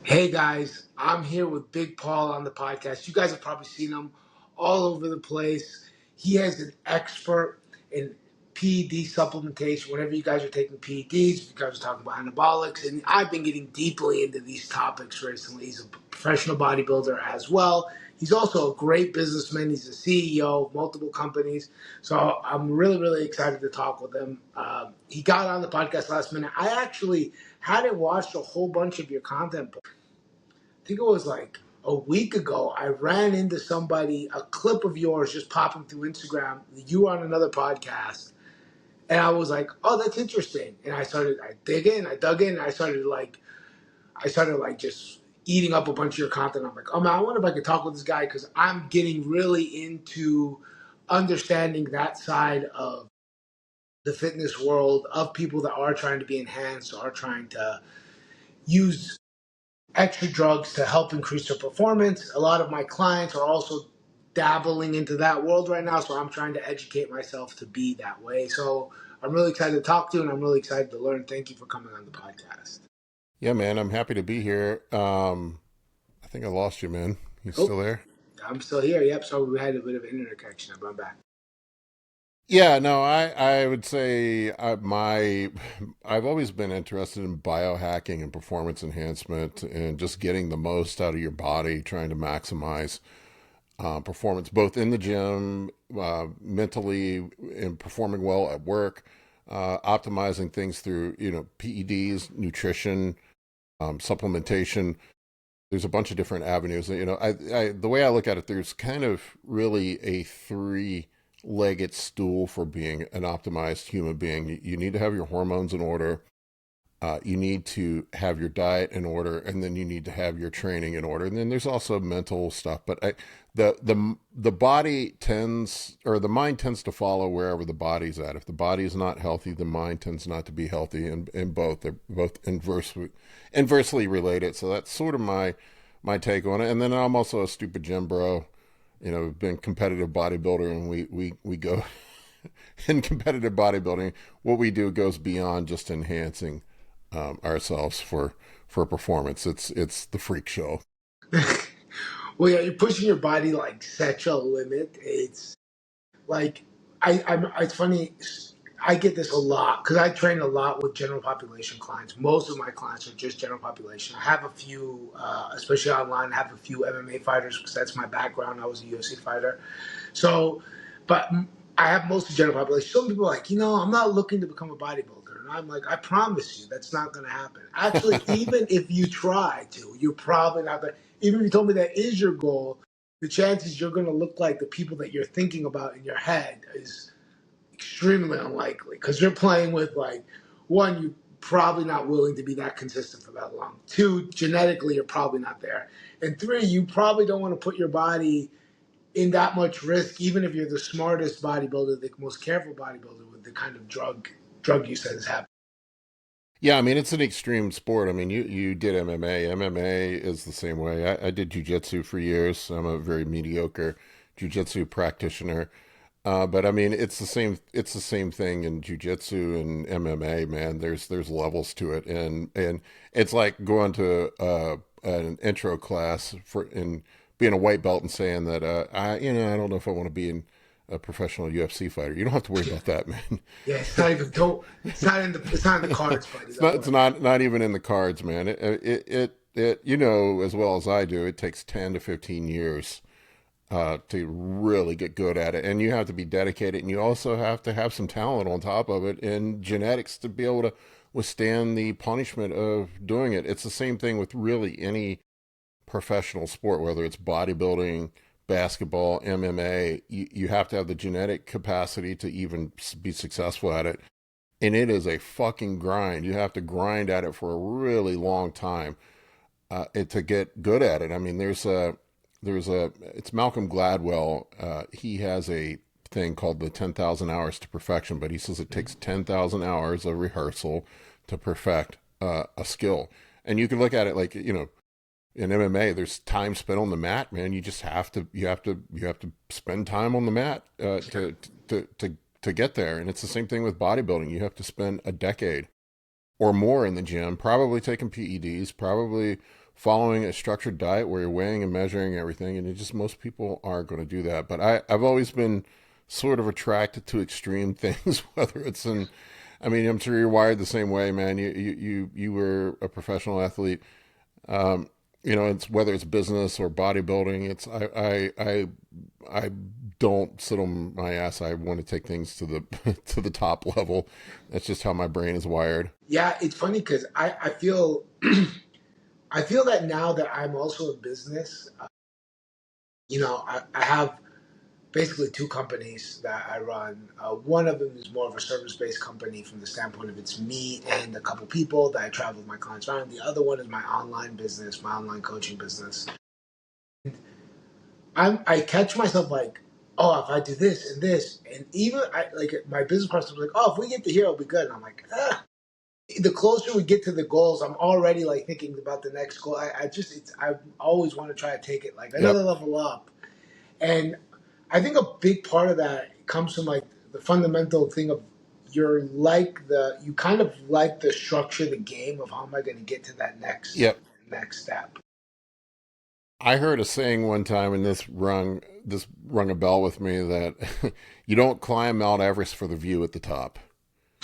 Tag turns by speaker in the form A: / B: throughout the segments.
A: Hey guys, I'm here with Big Paul on the podcast. You guys have probably seen him all over the place. He is an expert in PED supplementation. Whenever you guys are taking PEDs, you guys are talking about anabolics, and I've been getting deeply into these topics recently. He's a professional bodybuilder as well. He's also a great businessman. He's a CEO of multiple companies. So I'm really, really excited to talk with him. He got on the podcast last minute. I actually hadn't watched a whole bunch of your content. I think it was like a week ago, I ran into somebody, a clip of yours just popping through Instagram. You were on another podcast. And I was like, oh, that's interesting. And I dug in, and I started like just eating up a bunch of your content. I'm like, oh man, I wonder if I could talk with this guy because I'm getting really into understanding that side of the fitness world of people that are trying to be enhanced, are trying to use extra drugs to help increase their performance. A lot of my clients are also dabbling into that world right now, so I'm trying to educate myself to be that way. So I'm really excited to talk to you, and I'm really excited to learn. Thank you for coming on the podcast.
B: Yeah, man, I'm happy to be here. I think I lost you, man. You
A: Oh,
B: still there?
A: I'm still here. Yep. So we had a bit of an internet connection, but I'm back.
B: Yeah, no, I would say I've always been interested in biohacking and performance enhancement and just getting the most out of your body, trying to maximize performance both in the gym, mentally, and performing well at work, optimizing things through PEDs, nutrition, supplementation. There's a bunch of different avenues. The way I look at it, there's kind of really a three-legged stool for being an optimized human being. You need to have your hormones in order. You need to have your diet in order, and then you need to have your training in order. And then there's also mental stuff. But the body tends, or the mind tends to follow wherever the body's at. If the body is not healthy, the mind tends not to be healthy, and they're both inversely related. So that's sort of my take on it. And then I'm also a stupid gym bro. Been competitive bodybuilder, and we go in competitive bodybuilding. What we do goes beyond just enhancing ourselves for performance. It's the freak show.
A: Well, yeah, you're pushing your body like such a limit. It's like It's funny. I get this a lot because I train a lot with general population clients. Most of my clients are just general population. I have a few, especially online. I have a few MMA fighters because that's my background. I was a UFC fighter, so but I have mostly general population. Some people are like, I'm not looking to become a bodybuilder, and I'm like, I promise you, that's not going to happen. Actually, even if you try to, you're probably not going. Even if you told me that is your goal, the chances you're going to look like the people that you're thinking about in your head is extremely unlikely because you're playing with like one, you're probably not willing to be that consistent for that long. Two, genetically, you're probably not there. And three, you probably don't want to put your body in that much risk, even if you're the smartest bodybuilder, the most careful bodybuilder, with the kind of drug use that is happening.
B: Yeah, I mean it's an extreme sport. I mean you did MMA. MMA is the same way. I did jujitsu for years. I'm a very mediocre jujitsu practitioner. But I mean it's the same. It's the same thing in jujitsu and MMA. Man, there's levels to it, and it's like going to an intro class for in being a white belt and saying that I don't know if I want to be a professional UFC fighter. You don't have to worry about that, man.
A: Yeah, it's not even don't. It's not in the cards, buddy.
B: It's
A: Don't
B: not.
A: worry.
B: It's not even in the cards, man. It. You know as well as I do. It takes 10 to 15 years to really get good at it, and you have to be dedicated, and you also have to have some talent on top of it, and genetics to be able to withstand the punishment of doing it. It's the same thing with really any professional sport, whether it's bodybuilding, basketball, MMA. You have to have the genetic capacity to even be successful at it, and it is a fucking grind. You have to grind at it for a really long time to get good at it. I mean, it's Malcolm Gladwell. He has a thing called the 10,000 hours to perfection, but he says it takes 10,000 hours of rehearsal to perfect a skill. And you can look at it like, in MMA, there's time spent on the mat, man. You have to spend time on the mat to get there. And it's the same thing with bodybuilding. You have to spend a decade or more in the gym, probably taking PEDs, probably following a structured diet where you're weighing and measuring everything, and it just most people aren't going to do that. But I've always been sort of attracted to extreme things, whether it's in, I mean, I'm sure you're wired the same way, man. You were a professional athlete. Um, it's whether it's business or bodybuilding. It's I don't sit on my ass. I want to take things to the to the top level. That's just how my brain is wired.
A: Yeah, it's funny because I feel I feel that now that I'm also in business, I have basically two companies that I run. One of them is more of a service-based company from the standpoint of it's me and a couple people that I travel with my clients around. The other one is my online business, my online coaching business. I catch myself like, oh, if I do this and this, and even I like my business partner was like, oh, if we get to here, it'll be good. And I'm like, ah. The closer we get to the goals, I'm already like thinking about the next goal. I always want to try to take it like
B: Yep.
A: another level up. And I think a big part of that comes from like the fundamental thing of you kind of like the structure of the game of how am I going to get to that
B: Yep.
A: next step.
B: I heard a saying one time, and this rung a bell with me that you don't climb Mount Everest for the view at the top.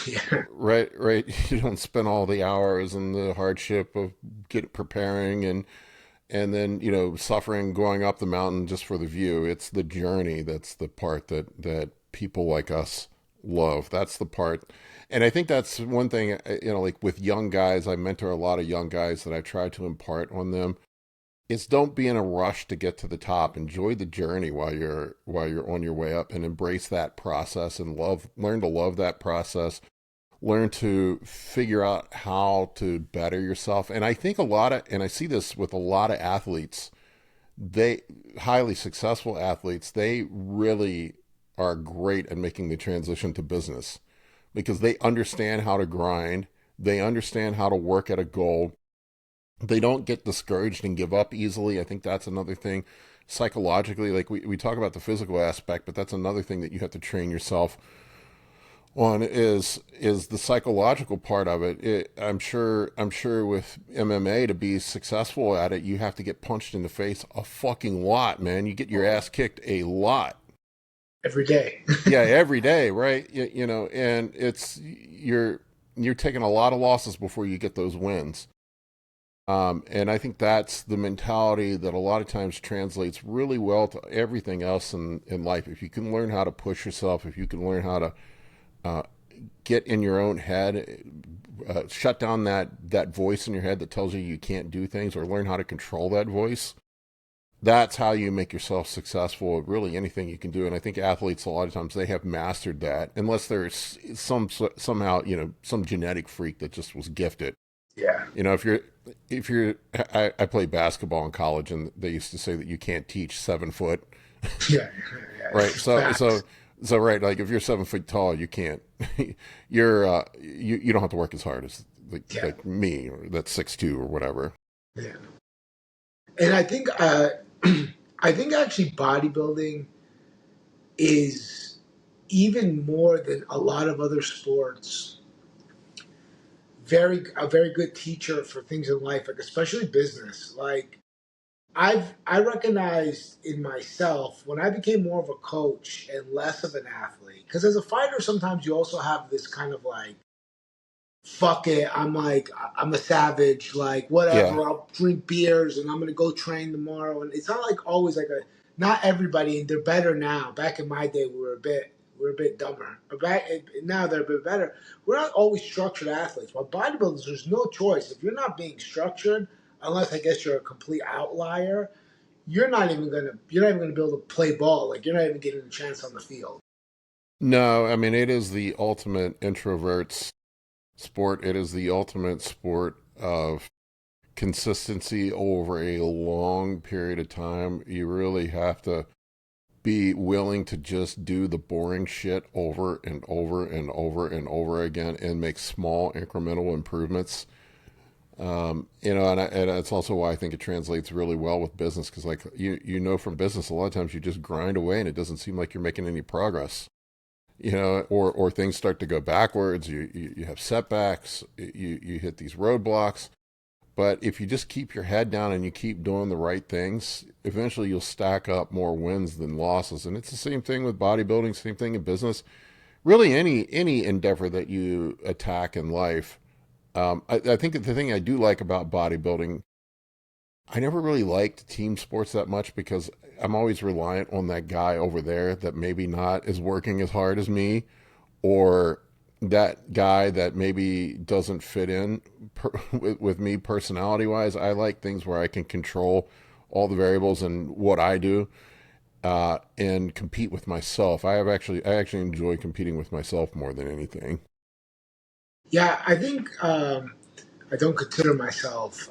A: Yeah.
B: Right, right. You don't spend all the hours and the hardship of get preparing and then suffering going up the mountain just for the view. It's the journey that's the part that people like us love. That's the part, and I think that's one thing. Like with young guys, I mentor a lot of young guys that I try to impart on them. It's don't be in a rush to get to the top. Enjoy the journey while you're on your way up, and embrace that process and learn to love that process, learn to figure out how to better yourself. And I think and I see this with a lot of athletes, they highly successful athletes, they really are great at making the transition to business because they understand how to grind, they understand how to work at a goal, they don't get discouraged and give up easily. I think that's another thing psychologically. Like we talk about the physical aspect, but that's another thing that you have to train yourself on is the psychological part of it. I'm sure with MMA to be successful at it, you have to get punched in the face a fucking lot, man. You get your ass kicked a lot.
A: Every day.
B: Yeah, every day, right? And you're taking a lot of losses before you get those wins. And I think that's the mentality that a lot of times translates really well to everything else in life. If you can learn how to push yourself, if you can learn how to uh, get in your own head, shut down that voice in your head that tells you can't do things, or learn how to control that voice. That's how you make yourself successful at really anything you can do. And I think athletes a lot of times they have mastered that, unless there's somehow some genetic freak that just was gifted.
A: Yeah.
B: If you're, I played basketball in college, and they used to say that you can't teach 7 foot,
A: Yeah. Yeah.
B: right? So
A: Facts.
B: so so right, like if you're 7 foot tall, you can't. You don't have to work as hard as
A: Yeah.
B: like me, or that's 6'2" or whatever.
A: Yeah. And I think I think actually bodybuilding is even more than a lot of other sports a very good teacher for things in life, like especially business. Like I recognized in myself when I became more of a coach and less of an athlete. Because as a fighter, sometimes you also have this kind of like, fuck it, I'm a savage, like
B: Yeah.
A: whatever. I'll drink beers and I'm gonna go train tomorrow. And it's not like always like a not everybody, and they're better now. Back in my day, we were a bit dumber. But now they're a bit better. We're not always structured athletes. While bodybuilders, there's no choice. If you're not being structured, unless I guess you're a complete outlier, you're not even gonna be able to play ball. Like you're not even getting a chance on the field.
B: No, I mean it is the ultimate introverts sport. It is the ultimate sport of consistency over a long period of time. You really have to be willing to just do the boring shit over and over and over and over again and make small incremental improvements. And it's also why I think it translates really well with business, because like from business, a lot of times you just grind away and it doesn't seem like you're making any progress. Or things start to go backwards. You have setbacks. You hit these roadblocks. But if you just keep your head down and you keep doing the right things, eventually you'll stack up more wins than losses. And it's the same thing with bodybuilding, same thing in business. Really, any endeavor that you attack in life. I think the thing I do like about bodybuilding, I never really liked team sports that much because I'm always reliant on that guy over there that maybe not is working as hard as me, or that guy that maybe doesn't fit in with me personality wise. I like things where I can control all the variables and what I do, and compete with myself. I actually enjoy competing with myself more than anything.
A: Yeah, I think I don't consider myself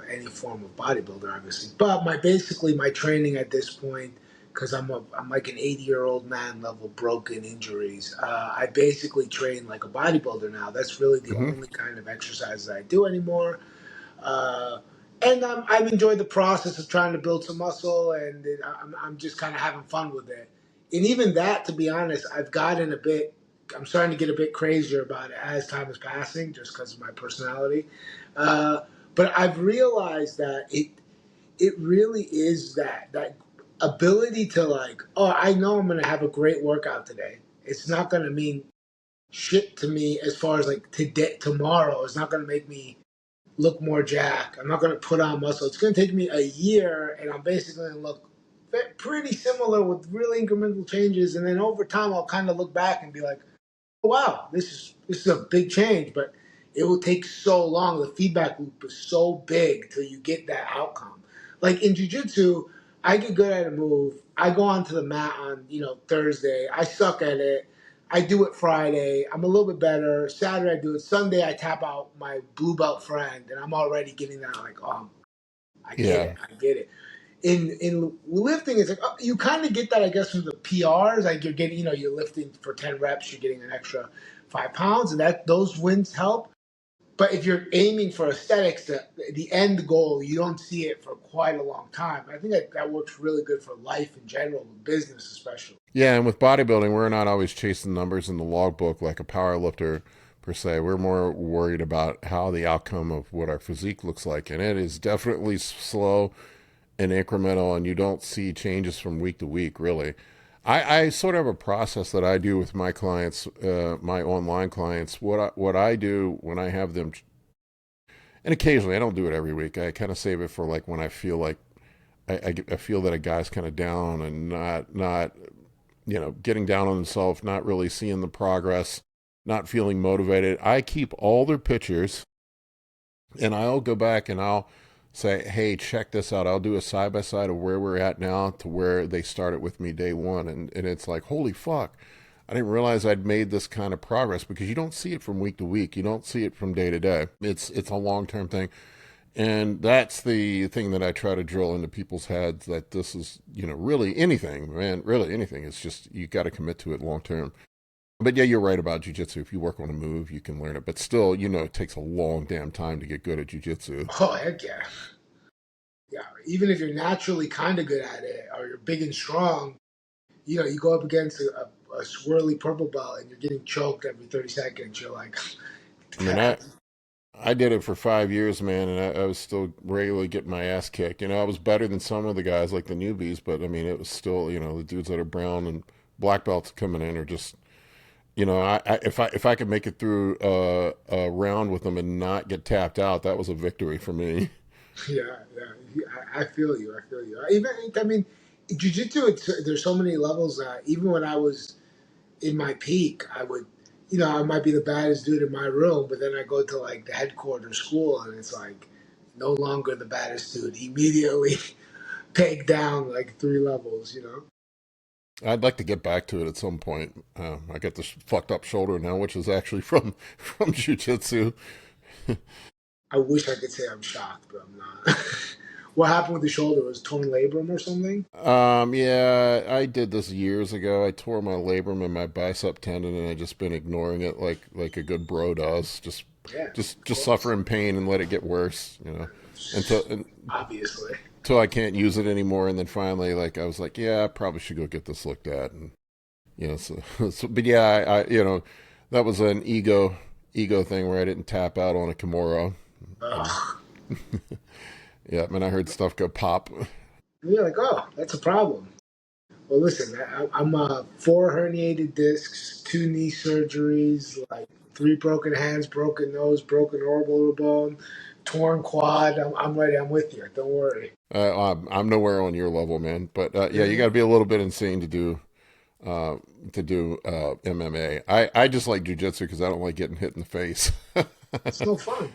A: any form of bodybuilder, obviously, but my training at this point, because I'm like an 80-year-old man level broken injuries. I basically train like a bodybuilder now. That's really the
B: Hmm.
A: only kind of exercise that I do anymore. Uh, and I've enjoyed the process of trying to build some muscle, and I'm just kind of having fun with it. And even that, to be honest, I'm starting to get a bit crazier about it as time is passing, just because of my personality. Uh, but I've realized that it really is that ability to like, oh, I know I'm going to have a great workout today. It's not going to mean shit to me as far as like today, tomorrow. It's not going to make me look more jacked. I'm not going to put on muscle. It's going to take me a year, and I'm basically going to look pretty similar with really incremental changes. And then over time, I'll kind of look back and be like, "Oh, wow, this is a big change." But it will take so long. The feedback loop is so big till you get that outcome. Like in jujitsu, I get good at a move. I go onto the mat on Thursday. I suck at it. I do it Friday. I'm a little bit better. Saturday I do it. Sunday I tap out my blue belt friend, and I'm already getting that like, oh, I get
B: Yeah.
A: it. I get it. In lifting, it's like you kind of get that, I guess, from the PRs. Like you're getting, you're lifting for 10 reps, you're getting an extra 5 pounds, and that those wins help. But if you're aiming for aesthetics, the end goal, you don't see it for quite a long time. I think that works really good for life in general, business especially.
B: Yeah, and with bodybuilding, we're not always chasing numbers in the logbook like a power lifter per se. We're more worried about how the outcome of what our physique looks like, and it is definitely slow and incremental, and you don't see changes from week to week, really. I sort of have a process that I do with my clients, my online clients. What I do when I have them, and occasionally I don't do it every week. I kind of save it for like when I feel like I feel that a guy's kind of down and not getting down on himself, not really seeing the progress, not feeling motivated. I keep all their pictures and I'll go back and I'll say, hey, check this out. I'll do a side by side of where we're at now to where they started with me day one. And it's like, holy fuck. I didn't realize I'd made this kind of progress because you don't see it from week to week. You don't see it from day to day. It's a long term thing. And that's the thing that I try to drill into people's heads, that this is, really anything, man, really anything. It's just, you got to commit to it long term. But yeah, you're right about jujitsu. If you work on a move, you can learn it. But still, it takes a long damn time to get good at jujitsu.
A: Oh, heck yeah. Yeah. Even if you're naturally kind of good at it or you're big and strong, you go up against a swirly purple belt and you're getting choked every 30 seconds. You're like,
B: I mean, I did it for 5 years, man, and I was still regularly getting my ass kicked. I was better than some of the guys, like the newbies, but I mean, it was still, the dudes that are brown and black belts coming in are just, if I could make it through a round with them and not get tapped out, that was a victory for me.
A: yeah, yeah. I feel you. I feel you. Even, I mean, jujitsu, there's so many levels that even when I was in my peak, I might be the baddest dude in my room, but then I go to like the headquarters school and it's like no longer the baddest dude. Immediately pegged down like 3 levels.
B: I'd like to get back to it at some point. I got this fucked up shoulder now, which is actually from jujitsu.
A: I wish I could say I'm shocked, but I'm not. What happened with the shoulder? Was it torn labrum or something?
B: Yeah, I did this years ago. I tore my labrum and my bicep tendon, and I just been ignoring it like a good bro does. Just
A: Yeah,
B: just
A: of
B: just
A: course.
B: suffer in pain and let it get worse, until
A: Obviously.
B: until I can't use it anymore. And then finally, like I was like, yeah, I probably should go get this looked at, and but yeah, that was an ego thing where I didn't tap out on a Kimura, and
A: Ugh.
B: Yeah, man, I heard stuff go pop.
A: And you're like, oh, that's a problem. Well, listen, I'm 4 herniated discs, 2 knee surgeries, like 3 broken hands, broken nose, broken orbital bone, torn quad. I'm ready. I'm with you. Don't worry.
B: I'm nowhere on your level, man. But yeah, you got to be a little bit insane uh, to do MMA. I just like jujitsu because I don't like getting hit in the face.
A: It's no fun.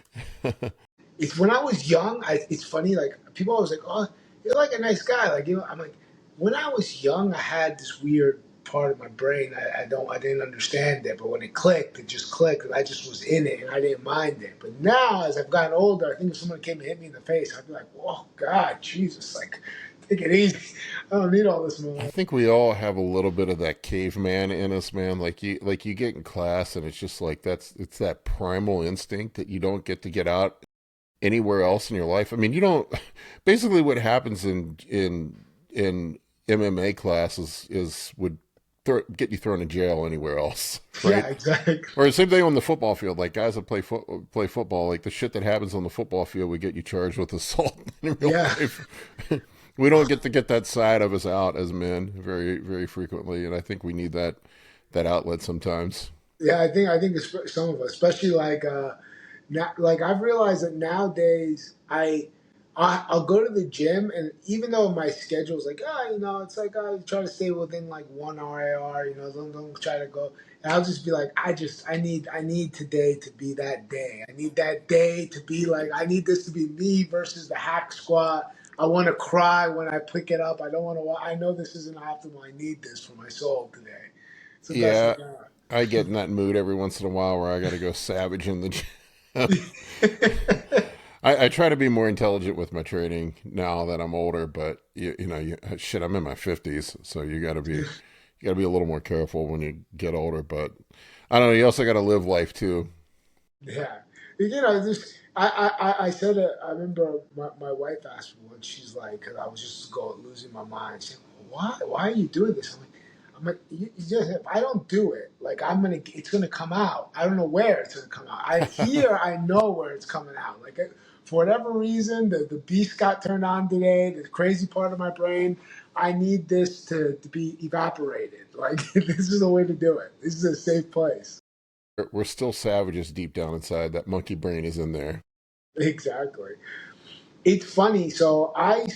A: It's when I was young. It's funny. Like people always like, "Oh, you're like a nice guy." Like I'm like, when I was young, I had this weird part of my brain. I didn't understand it, but when it clicked, it just clicked, and I just was in it, and I didn't mind it. But now, as I've gotten older, I think if someone came and hit me in the face, I'd be like, "Whoa, God, Jesus! Like, take it easy. I don't need all this
B: I
A: more."
B: think we all have a little bit of that caveman in us, man. Like you get in class and it's just like it's that primal instinct that you don't get to get out anywhere else in your life. I mean, you don't. Basically, what happens in MMA classes is would get you thrown in jail anywhere else,
A: Yeah,
B: right?
A: exactly.
B: Or the same thing on the football field. Like guys that play football, like the shit that happens on the football field would get you charged with assault in real
A: Yeah.
B: life. We don't get to get that side of us out as men very frequently, and I think we need that outlet sometimes.
A: Yeah, I think some of us, especially like now, like I've realized that nowadays I'll go to the gym, and even though my schedule is like, it's like I try to stay within like 1 hour, don't try to go. And I'll just be like, I need today to be that day. I need that day to be like, I need this to be me versus the hack squat. I want to cry when I pick it up. I don't want to. I know this isn't optimal. I need this for my soul today. It's the best
B: Yeah,
A: thing ever.
B: I get in that mood every once in a while where I got to go savage in the gym. I try to be more intelligent with my training now that I'm older, but shit, I'm in my 50s, so you got to be a little more careful when you get older. But I don't know. You also got to live life too.
A: Yeah, this I said it. I remember my wife asked me once. She's like, because I was just losing my mind. She's like, why are you doing this? I'm like, you just if I don't do it, like it's gonna come out. I don't know where it's gonna come out. I know where it's coming out. Like for whatever reason, the beast got turned on today. The crazy part of my brain. I need this to be evaporated. Like this is the way to do it. This is a safe place.
B: We're still savages deep down inside. That monkey brain is in there.
A: Exactly. It's funny. So I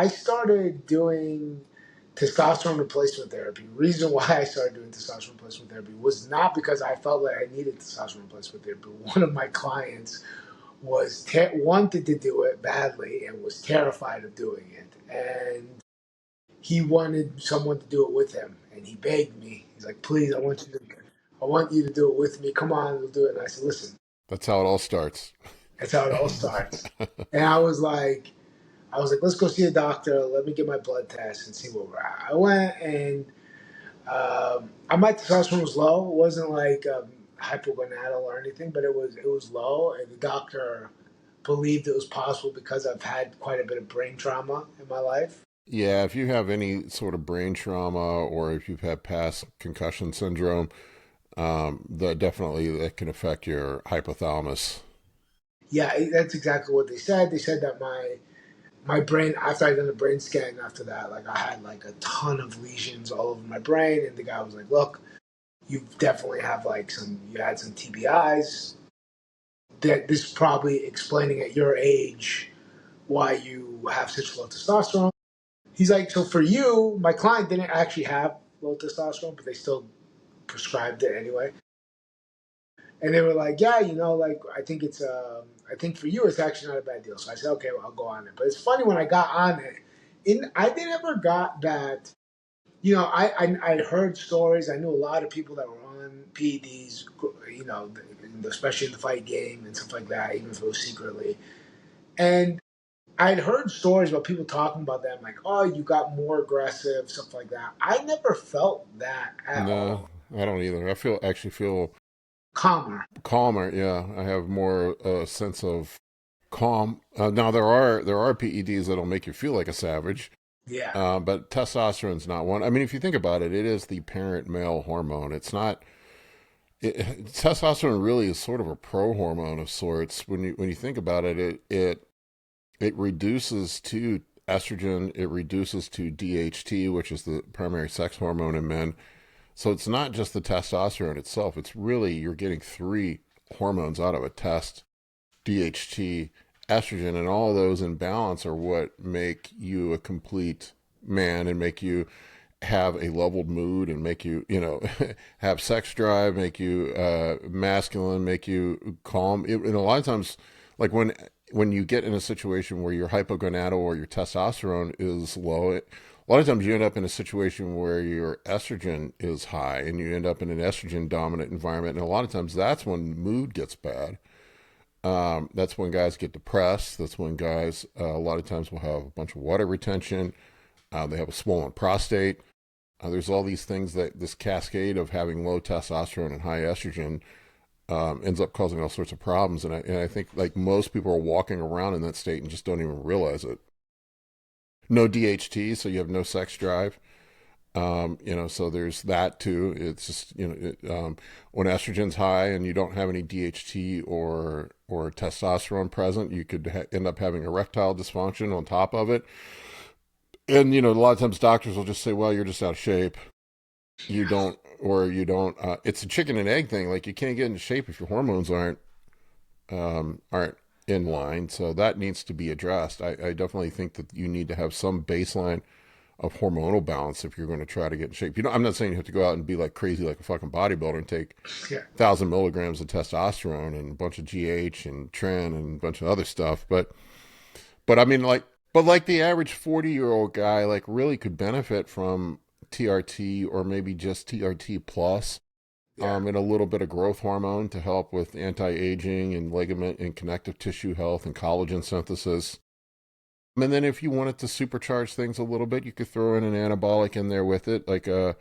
A: started doing testosterone replacement therapy. Reason why I started doing testosterone replacement therapy was not because I felt like I needed testosterone replacement therapy. One of my clients wanted to do it badly and was terrified of doing it, and he wanted someone to do it with him. And he begged me. He's like, "Please, I want you to do it with me. Come on, we'll do it." And I said, "Listen,
B: That's how it all starts.
A: that's how it all starts." And I was like, let's go see a doctor. Let me get my blood test and see where we're at. I went and my testosterone was low. It wasn't like hypogonadal or anything, but it was low. And the doctor believed it was possible because I've had quite a bit of brain trauma in my life.
B: Yeah, if you have any sort of brain trauma or if you've had past concussion syndrome, that can affect your hypothalamus.
A: Yeah, that's exactly what they said. They said that my brain, after I done a brain scan after that, like I had like a ton of lesions all over my brain, and the guy was like, "Look, you definitely have you had some TBIs. That this is probably explaining at your age why you have such low testosterone." He's like, "So for you, my client didn't actually have low testosterone, but they still prescribed it anyway." And they were like, "Yeah, like I think for you, it's actually not a bad deal." So I said, "Okay, well, I'll go on it." But it's funny when I got on it, I never got that. I heard stories. I knew a lot of people that were on PEDs, especially in the fight game and stuff like that, even if it was secretly. And I'd heard stories about people talking about them, like, "Oh, you got more aggressive," stuff like that. I never felt that at
B: No,
A: all.
B: I don't either. I actually feel
A: Calmer.
B: calmer. Yeah, I have more sense of calm. Now there are PEDs that'll make you feel like a savage,
A: Yeah.
B: but testosterone's not one. I mean, if you think about it, it is the parent male hormone. It's not. Testosterone really is sort of a pro hormone of sorts. When you think about it, it reduces to estrogen, it reduces to DHT, which is the primary sex hormone in men. So it's not just the testosterone itself. It's really you're getting three hormones out of a test: DHT, estrogen, and all of those in balance are what make you a complete man and make you have a leveled mood and make you, have sex drive, make you masculine, make you calm. And a lot of times, like when you get in a situation where your hypogonadal or your testosterone is low, a lot of times you end up in a situation where your estrogen is high and you end up in an estrogen dominant environment. And a lot of times that's when mood gets bad. That's when guys get depressed. That's when guys, a lot of times, will have a bunch of water retention. They have a swollen prostate. There's all these things that this cascade of having low testosterone and high estrogen ends up causing all sorts of problems. And I think like most people are walking around in that state and just don't even realize it. No DHT, so you have no sex drive. So there's that too. It's just, when estrogen's high and you don't have any DHT or testosterone present, you could end up having erectile dysfunction on top of it. And, a lot of times doctors will just say, well, you're just out of shape. You don't, it's a chicken and egg thing. Like you can't get into shape if your hormones aren't in line. So that needs to be addressed. I definitely think that you need to have some baseline of hormonal balance if you're going to try to get in shape. I'm not saying you have to go out and be like crazy like a fucking bodybuilder and take 1,000 milligrams of testosterone and a bunch of GH and tren and a bunch of other stuff. But I mean, like the average 40-year-old guy, like really could benefit from TRT or maybe just TRT plus, and a little bit of growth hormone to help with anti-aging and ligament and connective tissue health and collagen synthesis. And then if you wanted to supercharge things a little bit, you could throw in an anabolic in there with it, like a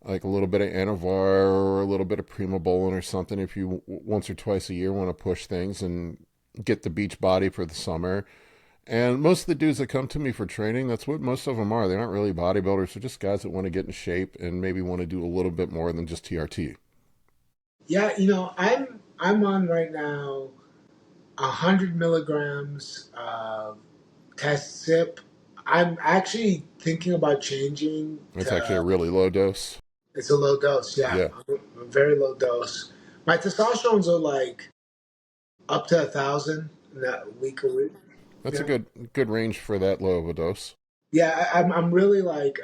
B: little bit of Anavar or a little bit of Primobolan or something. If you once or twice a year want to push things and get the beach body for the summer. And most of the dudes that come to me for training, that's what most of them are. They're not really bodybuilders. They're just guys that want to get in shape and maybe want to do a little bit more than just TRT.
A: Yeah, I'm on right now 100 milligrams of test sip. I'm actually thinking about changing
B: It's actually a
A: to.
B: really low dose.
A: It's a low dose, yeah,
B: Yeah,
A: a very low dose. My testosterones are like up to 1,000 in that week a week.
B: that's a
A: Yeah,
B: good range for that low of a dose.
A: yeah. I'm really like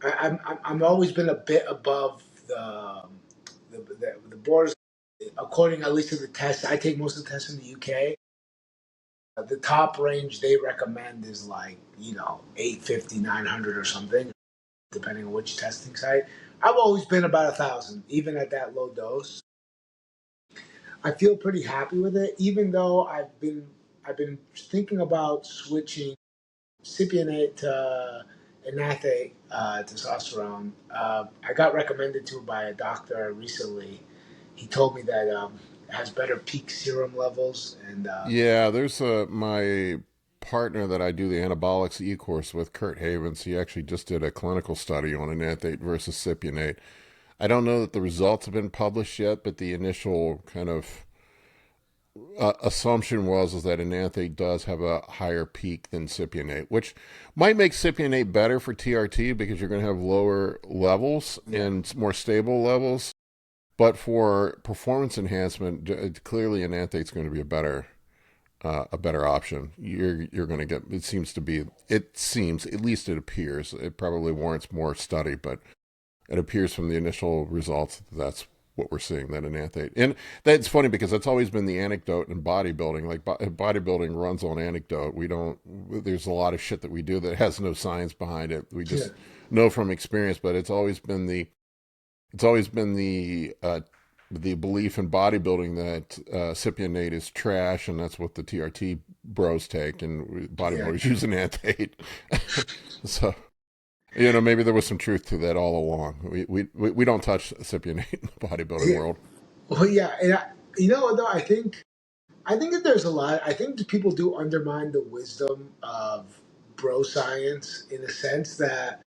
A: I'm always been a bit above the borders, according at least to the tests. I take most of the tests in the UK. The top range they recommend is like 850, 900 or something, depending on which testing site. I've always been about 1,000, even at that low dose. I feel pretty happy with it, even though I've been thinking about switching cypionate to enathate testosterone. I got recommended to by a doctor recently. He told me that it has better peak serum levels, and
B: Yeah, there's my partner that I do the anabolics e-course with, Kurt Havens. He actually just did a clinical study on enathate versus cypionate. I don't know that the results have been published yet, but the initial kind of assumption was that enathate does have a higher peak than cypionate, which might make cypionate better for TRT because you're going to have lower levels
A: yeah,
B: and more stable levels. But for performance enhancement, clearly enanthate's going to be a better option. You're going to get. It seems at least it appears. It probably warrants more study, but it appears from the initial results that's what we're seeing, that enanthate. And that's funny because that's always been the anecdote in bodybuilding. Like bodybuilding runs on anecdote. We don't. There's a lot of shit that we do that has no science behind it. We
A: yeah,
B: just know from experience. But it's always been the belief in bodybuilding that cypionate is trash, and that's what the TRT bros take, and
A: yeah.
B: bodybuilders use enanthate. So maybe there was some truth to that all along. We don't touch cypionate in the bodybuilding
A: Yeah.
B: world.
A: Well, yeah, and you know what though? I think that there's a lot. I think that people do undermine the wisdom of bro science in the sense that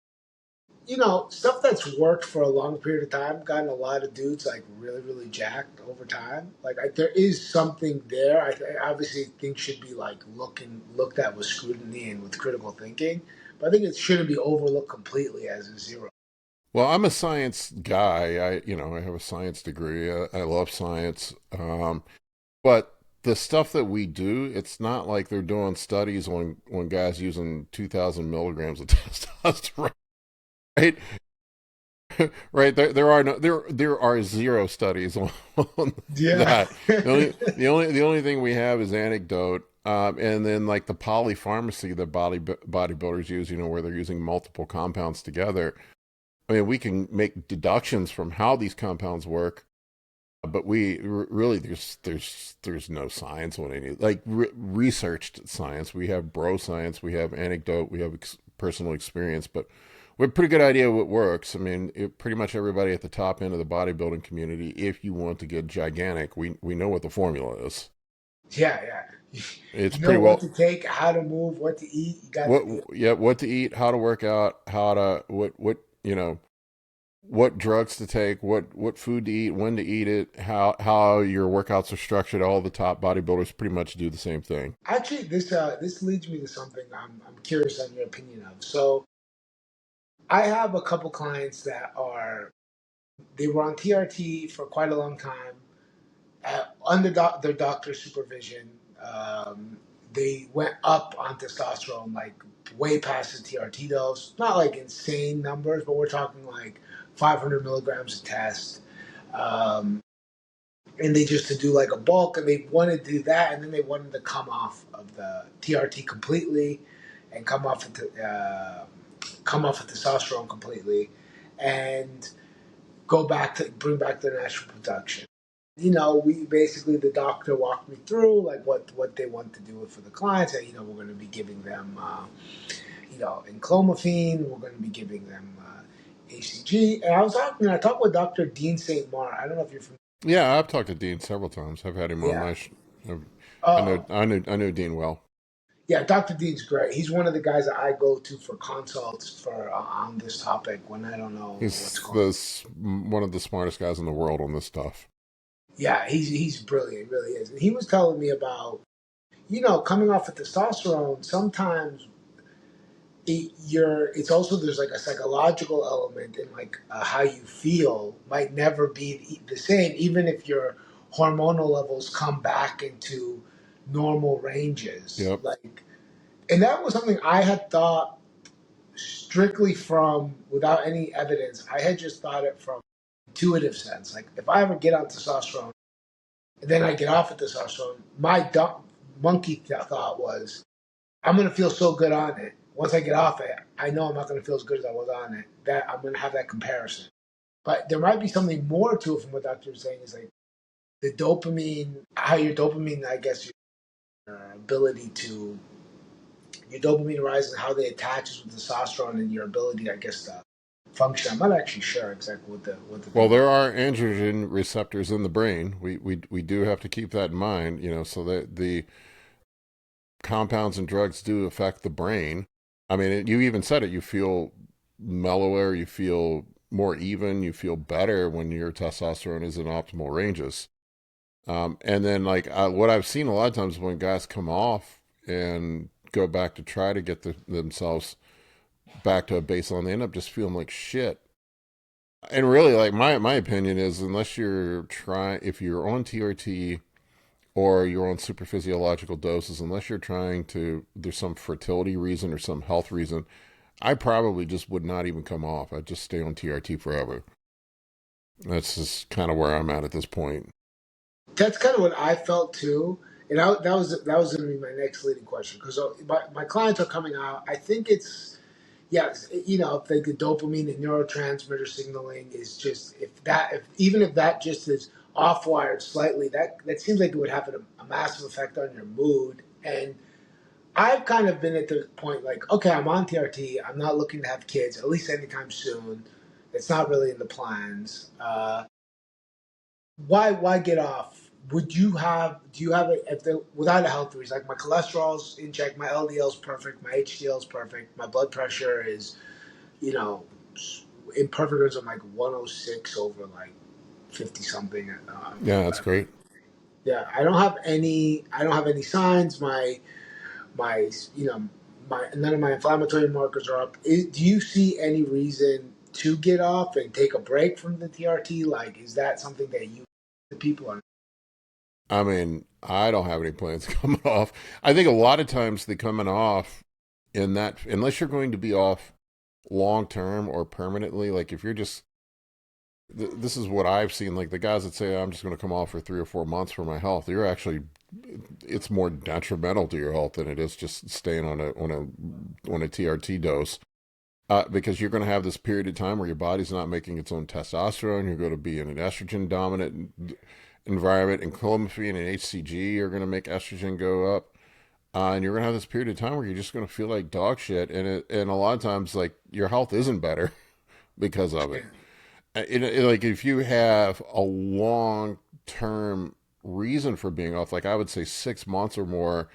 A: stuff that's worked for a long period of time, gotten a lot of dudes like really, really jacked over time. Like there is something there. I obviously think should be like looked at with scrutiny and with critical thinking, but I think it shouldn't be overlooked completely as a zero.
B: Well, I'm a science guy. I have a science degree. I love science. But the stuff that we do, it's not like they're doing studies on guys using 2,000 milligrams of testosterone, right? Right. There are no there are zero studies on
A: Yeah.
B: that. The only thing we have is anecdote, and then like the polypharmacy that bodybuilders use, where they're using multiple compounds together. I mean, we can make deductions from how these compounds work, but really there's no science on any like researched science. We have bro science, we have anecdote, we have personal experience, but we have a pretty good idea what works. I mean, pretty much everybody at the top end of the bodybuilding community, if you want to get gigantic, we know what the formula is.
A: Yeah, yeah.
B: It's
A: You know
B: pretty
A: what to
B: well
A: take, how to move, what to eat. You got
B: what
A: the
B: yeah what to eat, how to work out, how to what drugs to take, what food to eat, when to eat it, how your workouts are structured. All the top bodybuilders pretty much do the same thing.
A: actually this leads me to something I'm curious on your opinion of. So I have a couple clients that they were on TRT for quite a long time under their doctor's supervision. They went up on testosterone like way past the TRT dose. Not like insane numbers, but we're talking like 500 milligrams a test. Um, and they just to do like a bulk, and they wanted to do that, and then they wanted to come off of the TRT completely, and come off of testosterone completely, and bring back their natural production. We basically the doctor walked me through like what they want to do for the clients. And we're going to be giving them, enclomiphene. We're going to be giving them ACG. And I talked with Dr. Dean St. Mar. I don't know if you're familiar.
B: Yeah, I've talked to Dean several times. I've had him on
A: Yeah.
B: my.
A: Oh,
B: I know Dean well.
A: yeah. Dr. Dean's great. He's one of the guys that I go to for consults for on this topic when I don't know what's
B: He's
A: going on.
B: this one of the smartest guys in the world on this stuff.
A: Yeah, he's brilliant, really is. And he was telling me about coming off of testosterone. Sometimes it's also there's like a psychological element in like how you feel might never be the same, even if your hormonal levels come back into normal ranges.
B: Yep.
A: Like, and that was something I had thought strictly from without any evidence. I had just thought it from intuitive sense. Like, if I ever get on testosterone and then I get off of testosterone, my monkey thought was, I'm gonna feel so good on it. Once I get off it, I know I'm not gonna feel as good as I was on it. That I'm gonna have that comparison. But there might be something more to it from what Doctor was saying is like the dopamine, how your dopamine, I guess your ability to your dopamine rise and how they attaches with testosterone and your ability, I guess, to function. I'm not actually sure exactly what the
B: Well,
A: thing is.
B: there are androgen receptors in the brain. We do have to keep that in mind. So that the compounds and drugs do affect the brain. I mean, you even said it. You feel mellower. You feel more even. You feel better when your testosterone is in optimal ranges. And then, like what I've seen a lot of times when guys come off and go back to try to get themselves back to a baseline, they end up just feeling like shit. And really, like my opinion is, unless if you're on TRT or you're on super physiological doses, unless you're trying to, there's some fertility reason or some health reason, I probably just would not even come off. I'd just stay on TRT forever. That's just kind of where I'm at this point.
A: That's kind of what I felt too. And that was going to be my next leading question because my clients are coming out. I think it's yes, if like the dopamine and neurotransmitter signaling is just if that just is off wired slightly, that seems like it would have a massive effect on your mood. And I've kind of been at the point like, okay, I'm on TRT. I'm not looking to have kids at least anytime soon. It's not really in the plans. Why get off? Do you have it if without a health reason? Like my cholesterol's in check, my LDL's perfect, my HDL's perfect, my blood pressure is, you know, in perfect range, I'm like 106 over like 50 something.
B: Yeah, that's great.
A: Yeah, I don't have any. I don't have any signs. My you know my none of my inflammatory markers are up. Do you see any reason to get off and take a break from the TRT? Like, is that something that you the people are?
B: I mean, I don't have any plans coming off. I think a lot of times the coming off in that, unless you're going to be off long term or permanently, like if you're just, this is what I've seen, like the guys that say, I'm just going to come off for 3 or 4 months for my health, you're actually, it's more detrimental to your health than it is just staying on a TRT dose. Because you're going to have this period of time where your body's not making its own testosterone. You're going to be in an estrogen dominant environment, and clomiphene and HCG are going to make estrogen go up. And you're going to have this period of time where you're just going to feel like dog shit. And a lot of times, like, your health isn't better because of it. Like, if you have a long term reason for being off, like I would say 6 months or more,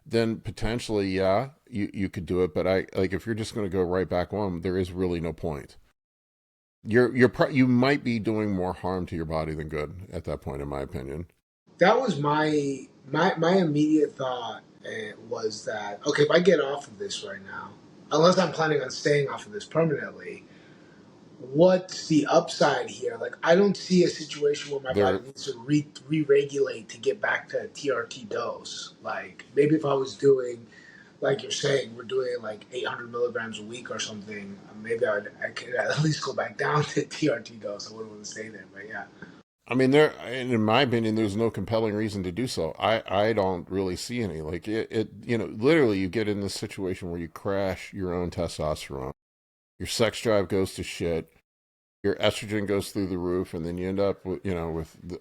B: then potentially, yeah, you could do it. But like if you're just going to go right back on, there is really no point. You might be doing more harm to your body than good at that point, in my opinion.
A: That was my immediate thought. Was that okay? If I get off of this right now, unless I'm planning on staying off of this permanently, what's the upside here? Like, I don't see a situation where my body
B: There,
A: needs to re-regulate to get back to a TRT dose. Like, maybe if I was doing, like you're saying, we're doing like 800 milligrams a week or something, maybe I could at least go back down to TRT dose. I wouldn't want to stay there, but yeah.
B: I mean, in my opinion, there's no compelling reason to do so. I don't really see any. Like literally, you get in this situation where you crash your own testosterone, your sex drive goes to shit, your estrogen goes through the roof, and then you end up with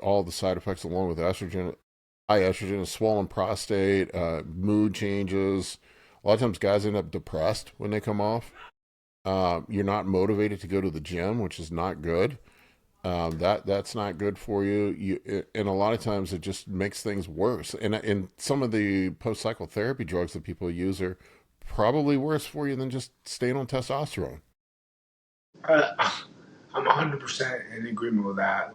B: all the side effects along with estrogen. High estrogen, a swollen prostate, mood changes. A lot of times, guys end up depressed when they come off. You're not motivated to go to the gym, which is not good. That's not good for you. And a lot of times it just makes things worse. And some of the post cycle therapy drugs that people use are probably worse for you than just staying on testosterone.
A: Uh, I'm 100% in agreement with that.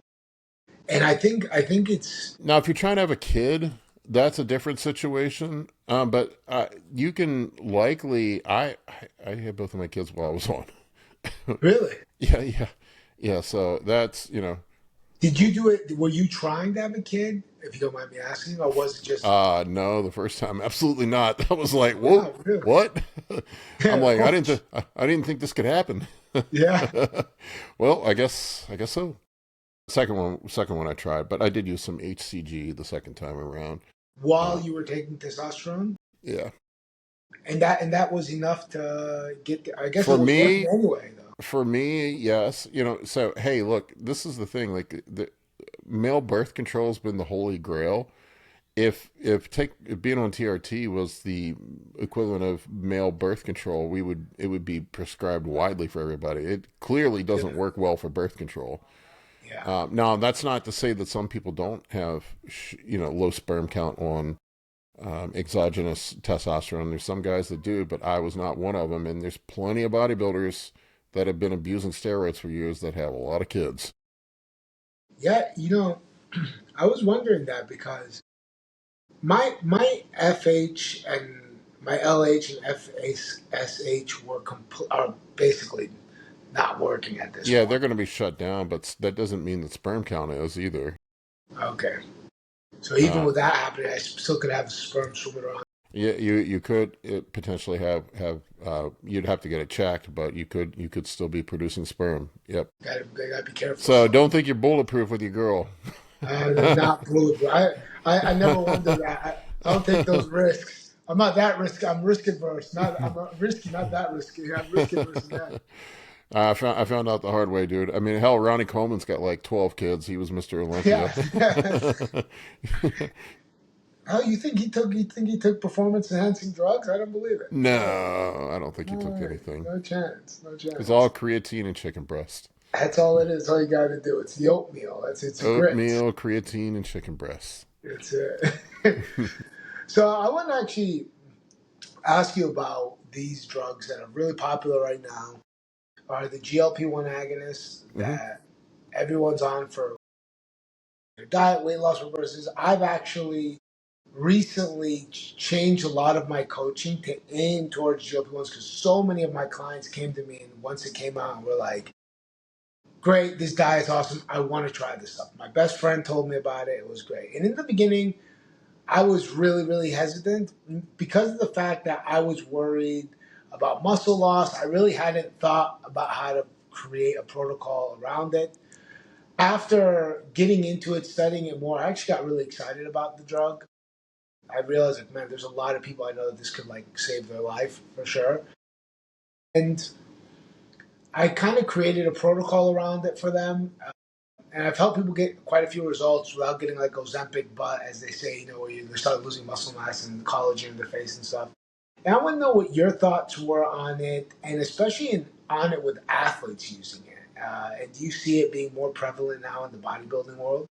A: And I think it's
B: Now, if you're trying to have a kid, that's a different situation. But you can likely. I had both of my kids while I was on.
A: really.
B: Yeah, yeah, yeah. So that's
A: Did you do it? Were you trying to have a kid, if you don't mind me asking, or was it just?
B: No, the first time, absolutely not. That was like, whoa,
A: Wow, really?
B: what? I'm like,
A: Oh,
B: I didn't think this could happen.
A: yeah.
B: Well, I guess so. Second one I tried, but I did use some HCG the second time around.
A: While
B: Uh,
A: you were taking testosterone,
B: yeah,
A: and that was enough to get. I guess it
B: for
A: was working
B: me,
A: anyway, though.
B: yes. So hey, look, this is the thing. Like the male birth control has been the holy grail. If being on TRT was the equivalent of male birth control, it would be prescribed widely for everybody. It clearly
A: Yeah.
B: doesn't work well for birth control.
A: Yeah.
B: Now, that's not to say that some people don't have low sperm count on exogenous testosterone. There's some guys that do, but I was not one of them. And there's plenty of bodybuilders that have been abusing steroids for years that have a lot of kids.
A: Yeah. I was wondering that because my FH and my LH and FSH are basically not working at this
B: Yeah,
A: point.
B: they're going to be shut down, but that doesn't mean that sperm count is either.
A: Okay. So even
B: Uh,
A: with that happening, I still could have sperm swimming around.
B: Yeah, you could potentially have you'd have to get it checked, but you could still be producing sperm. Yep.
A: Gotta be careful.
B: So don't think you're bulletproof with your girl.
A: Not bulletproof. I never wonder that. I don't take those risks. I'm not that risky. I'm risk averse. I'm not risky, not that risky. I'm risk averse in that.
B: I found out the hard way, dude. I mean, hell, Ronnie Coleman's got like 12 kids. He was Mr. Olympia.
A: Yeah. How you think he took performance enhancing drugs? I don't believe it.
B: No, I don't think he
A: No
B: took
A: way.
B: anything.
A: No chance. No
B: It's all
A: chance.
B: creatine and chicken breast.
A: That's all it is. All you got to do. It's the oatmeal. It's a grits.
B: Oatmeal, creatine, and chicken breast.
A: It's it. So I want to actually ask you about these drugs that are really popular right now. are the GLP-1 agonists
B: Hmm.
A: that everyone's on for their diet, weight loss reverses. I've actually recently changed a lot of my coaching to aim towards GLP-1s because so many of my clients came to me and once it came out and were like, great, this diet's awesome. I want to try this stuff. My best friend told me about it. It was great. And in the beginning, I was really, really hesitant because of the fact that I was worried about muscle loss. I really hadn't thought about how to create a protocol around it. After getting into it, studying it more, I actually got really excited about the drug. I realized, like, man, there's a lot of people I know that this could like save their life for sure. And I kind of created a protocol around it for them. And I've helped people get quite a few results without getting like Ozempic butt, as they say, where they start losing muscle mass and collagen in their face and stuff. And I want to know what your thoughts were on it, and especially on it with athletes using it. And do you see it being more prevalent now in the bodybuilding world?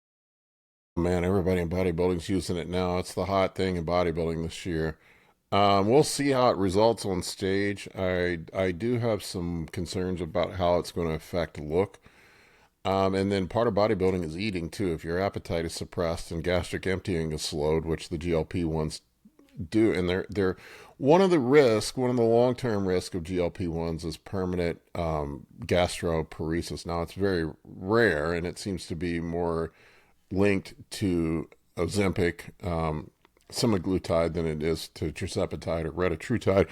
B: Man, everybody in bodybuilding's using it now. It's the hot thing in bodybuilding this year. We'll see how it results on stage. I do have some concerns about how it's going to affect look. And then part of bodybuilding is eating too. If your appetite is suppressed and gastric emptying is slowed, which the GLP ones do, and they're one of the long term risk of GLP ones is permanent gastroparesis. Now it's very rare, and it seems to be more linked to Ozempic, semaglutide than it is to tirzepatide or retatrutide.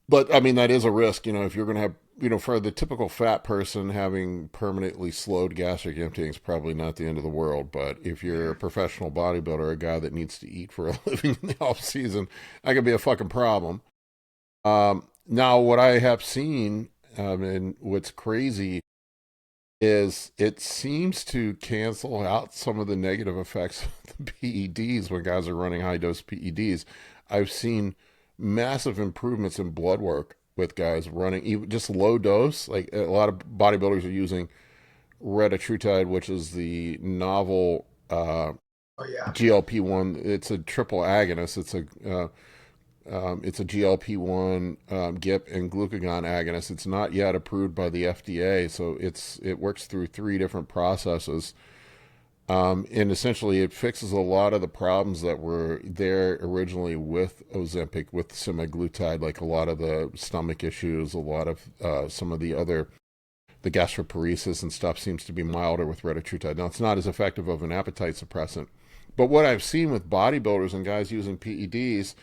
B: But I mean, that is a risk, if you're going to have, for the typical fat person, having permanently slowed gastric emptying is probably not the end of the world. But if you're a professional bodybuilder, a guy that needs to eat for a living in the off season, that could be a fucking problem. Now, what I have seen, and what's crazy is it seems to cancel out some of the negative effects of the PEDs when guys are running high dose PEDs. I've seen massive improvements in blood work with guys running even just low dose. Like a lot of bodybuilders are using retatrutide, which is the novel
A: Oh yeah.
B: GLP-1. It's a triple agonist. It's a GLP-1, GIP, and glucagon agonist. It's not yet approved by the FDA, so it works through three different processes. And essentially, it fixes a lot of the problems that were there originally with Ozempic, with semaglutide, like a lot of the stomach issues, a lot of some of the gastroparesis and stuff seems to be milder with retatrutide. Now, it's not as effective of an appetite suppressant. But what I've seen with bodybuilders and guys using PEDs,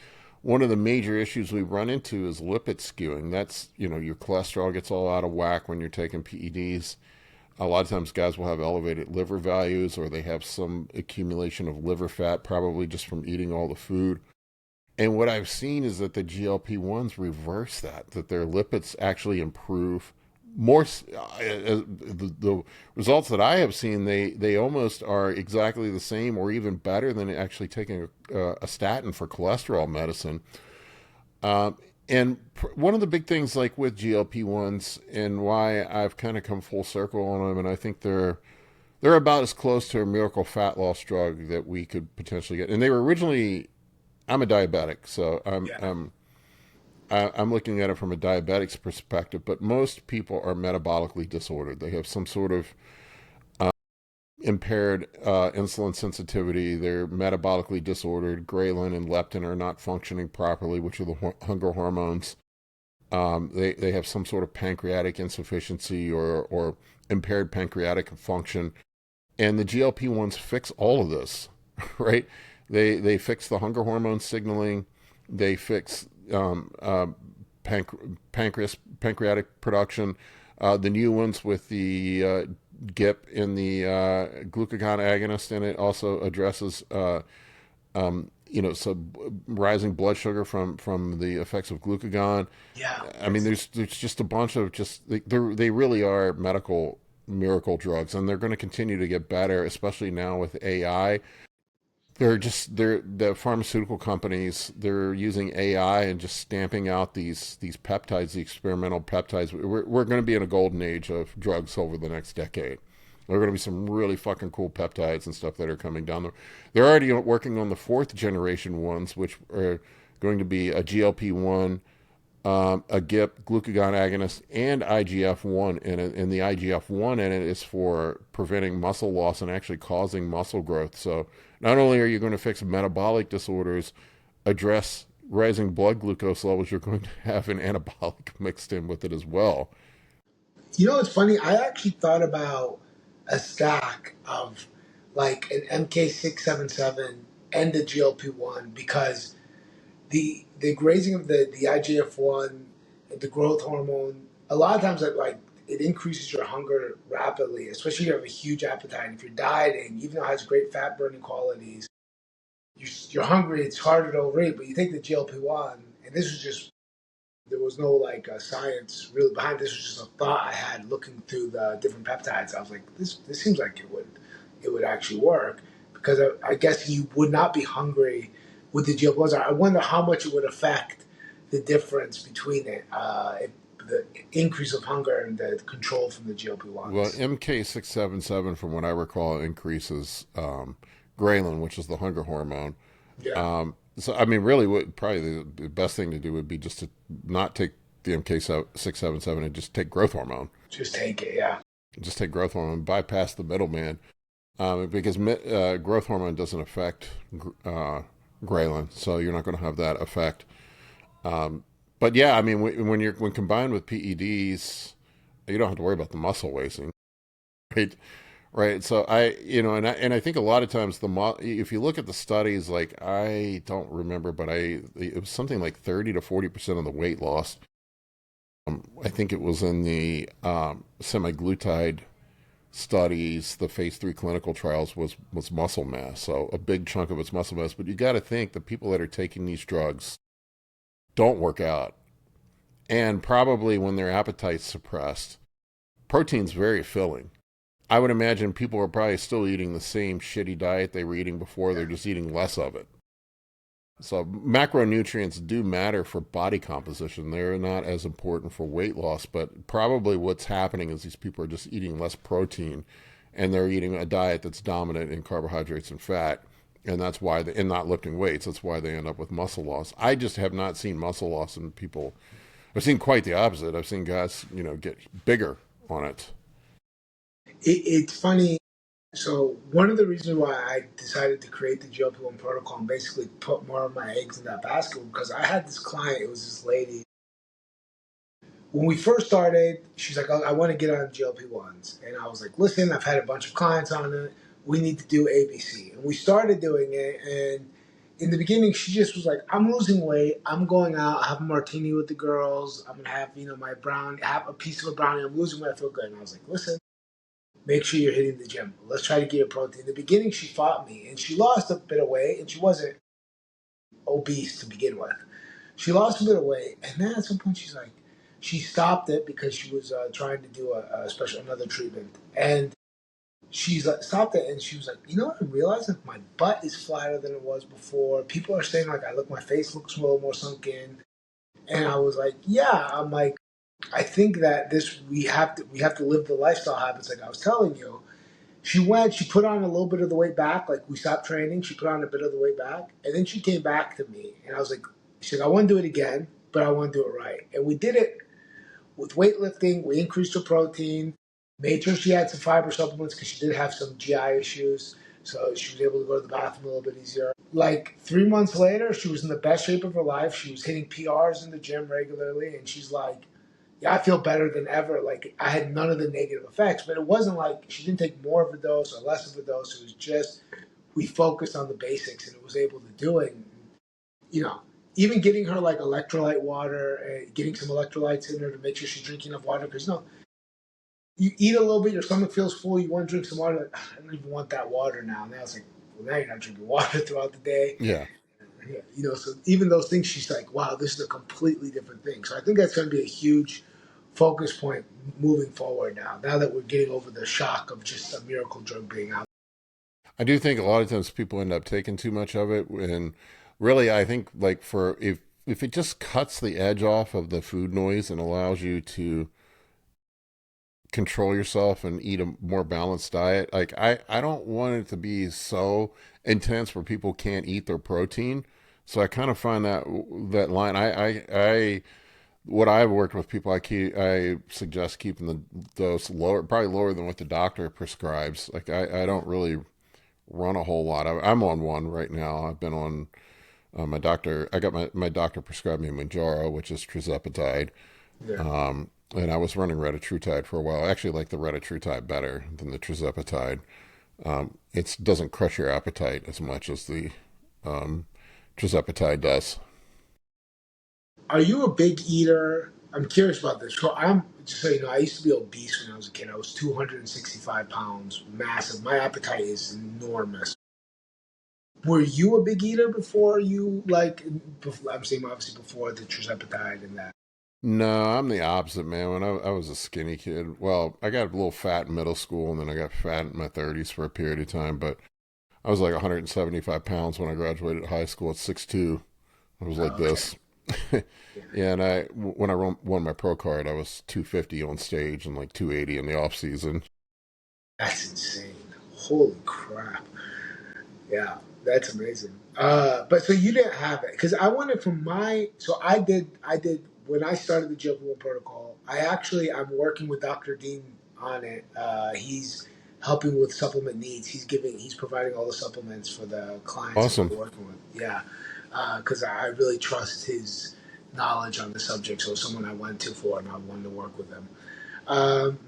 B: one of the major issues we run into is lipid skewing. That's, your cholesterol gets all out of whack when you're taking PEDs. A lot of times guys will have elevated liver values or they have some accumulation of liver fat, probably just from eating all the food. And what I've seen is that the GLP ones reverse that their lipids actually improve more. The results that I have seen, they almost are exactly the same or even better than actually taking a statin for cholesterol medicine. Um, and one of the big things, like with GLP ones, and why I've kind of come full circle on them, and I think they're about as close to a miracle fat loss drug that we could potentially get. And they were originally, I'm a diabetic, so
A: Yeah.
B: I'm looking at it from a diabetic's perspective. But most people are metabolically disordered. They have some sort of impaired insulin sensitivity. They're metabolically disordered. Ghrelin and leptin are not functioning properly, which are the hunger hormones. They have some sort of pancreatic insufficiency or impaired pancreatic function. And the GLP ones fix all of this, right? They fix the hunger hormone signaling. They fix pancreatic production. The new ones with the GIP in the glucagon agonist, and it also addresses some rising blood sugar from the effects of glucagon.
A: Yeah.
B: I mean, there's just a bunch of they really are medical miracle drugs, and they're going to continue to get better, especially now with AI. They're the pharmaceutical companies. They're using AI and just stamping out these peptides, the experimental peptides. We're going to be in a golden age of drugs over the next decade. There are going to be some really fucking cool peptides and stuff that are coming down there. They're already working on the fourth generation ones, which are going to be a GLP-1 a GIP, glucagon agonist, and IGF-1 in it. And the IGF-1 in it is for preventing muscle loss and actually causing muscle growth. So not only are you going to fix metabolic disorders, address rising blood glucose levels, you're going to have an anabolic mixed in with it as well.
A: You know, it's funny. I actually thought about a stack of like an MK677 and the GLP-1 because the grazing of the IGF-1, the growth hormone, a lot of times it increases your hunger rapidly, especially if you have a huge appetite. And if you're dieting, even though it has great fat burning qualities, you're hungry. It's harder to overeat. But you take the GLP-1, and this was just there was no science really behind this. It was just a thought I had looking through the different peptides. I was like, this seems like it would actually work because I guess you would not be hungry with the GLP-1s. I wonder how much it would affect the difference between the increase of hunger and the control from the
B: Well,
A: GLP-1s.
B: MK677, from what I recall, increases ghrelin, which is the hunger hormone.
A: Yeah,
B: So, I mean, really, what probably the best thing to do would be just to not take the MK677 and just take growth hormone.
A: just take it. Yeah.
B: Just take growth hormone, bypass the middleman, because growth hormone doesn't affect ghrelin, so you're not going to have that effect. But yeah, I mean, when combined with PEDs, you don't have to worry about the muscle wasting, right? Right. So and I think a lot of times if you look at the studies, like I don't remember, but it was something like 30 to 40% of the weight loss. I think it was in the semaglutide studies, the phase 3 clinical trials was muscle mass. So a big chunk of it's muscle mass. But you got to think the people that are taking these drugs don't work out, and probably when their appetite's suppressed, protein's very filling. I would imagine people are probably still eating the same shitty diet they were eating before. They're just eating less of it. So macronutrients do matter for body composition. They're not as important for weight loss, but probably what's happening is these people are just eating less protein and they're eating a diet that's dominant in carbohydrates and fat. And that's why and not lifting weights. That's why they end up with muscle loss. I just have not seen muscle loss in people. I've seen quite the opposite. I've seen guys, get bigger on it.
A: It's funny. So one of the reasons why I decided to create the GLP-1 protocol and basically put more of my eggs in that basket because I had this client. It was this lady. When we first started, she's like, "Oh, I want to get on GLP-1s," and I was like, "Listen, I've had a bunch of clients on it. We need to do ABC." And we started doing it. And in the beginning, she just was like, "I'm losing weight. I'm going out. I have a martini with the girls. I'm gonna have my brownie, have a piece of a brownie. I'm losing weight. I feel good." And I was like, "Listen, make sure you're hitting the gym. Let's try to get your protein." In the beginning, she fought me, and she lost a bit of weight, and she wasn't obese to begin with. She lost a bit of weight, and then at some point, she stopped it because she was trying to do a special another treatment, and she's like stopped it, and she was like, "You know what? I realized like my butt is flatter than it was before. People are saying like my face looks a little more sunken," and I was like, "Yeah." I'm like, I think that this we have to live the lifestyle habits like I was telling you. She put on a little bit of the weight back. Like we stopped training, she put on a bit of the weight back, and then she came back to me, and I was like, she's like, I want to do it again, but I want to do it right. And we did it with weightlifting. We increased her protein, made sure she had some fiber supplements because she did have some GI issues, so she was able to go to the bathroom a little bit easier. Like 3 months later, she was in the best shape of her life. She was hitting PRs in the gym regularly, and she's like, yeah, I feel better than ever. Like I had none of the negative effects, but it wasn't like she didn't take more of a dose or less of a dose. It was just we focused on the basics, and it was able to do it. And, you know, even getting her like electrolyte water, getting some electrolytes in her to make sure she's drinking enough water. Because you eat a little bit, your stomach feels full, you want to drink some water. Like, I don't even want that water now. Now it's like, well, now you're not drinking water throughout the day.
B: Yeah.
A: Yeah, so even those things, she's like, wow, this is a completely different thing. So I think that's going to be a huge focus point moving forward now that we're getting over the shock of just a miracle drug being out.
B: I do think a lot of times people end up taking too much of it, and really, I think like for if it just cuts the edge off of the food noise and allows you to control yourself and eat a more balanced diet, like I don't want it to be so intense where people can't eat their protein. So I kind of find that line. I what I've worked with people, I suggest keeping the dose lower, probably lower than what the doctor prescribes. Like I don't really run a whole lot. I'm on one right now. I've been on my doctor. I got my doctor prescribed me Manjaro, which is tirzepatide.
A: Yeah.
B: And I was running retatrutide for a while. I actually like the retatrutide better than the tirzepatide. It doesn't crush your appetite as much as the um, tirzepatide does.
A: Are you a big eater? I'm curious about this. So I'm just so you know, I used to be obese when I was a kid. I was 265 pounds, massive. My appetite is enormous. Were you a big eater before you like? Before, I'm saying obviously before the tirzepatide and that.
B: No, I'm the opposite, man. When I was a skinny kid, well, I got a little fat in middle school, and then I got fat in my 30s for a period of time. But I was like 175 pounds when I graduated high school at 6'2". I was like
A: Oh, okay.
B: this.
A: Yeah.
B: Yeah, and when I won my pro card, I was 250 on stage and like 280 in the off season.
A: That's insane. Holy crap. Yeah, that's amazing. But so you didn't have it because I wanted from my. So I did when I started the GLP-1 protocol. I'm working with Dr. Dean on it. He's helping with supplement needs. He's providing all the supplements for the clients that
B: Awesome.
A: we're working with. Yeah, because I really trust his knowledge on the subject. So someone I went to for, and I wanted to work with him. Um,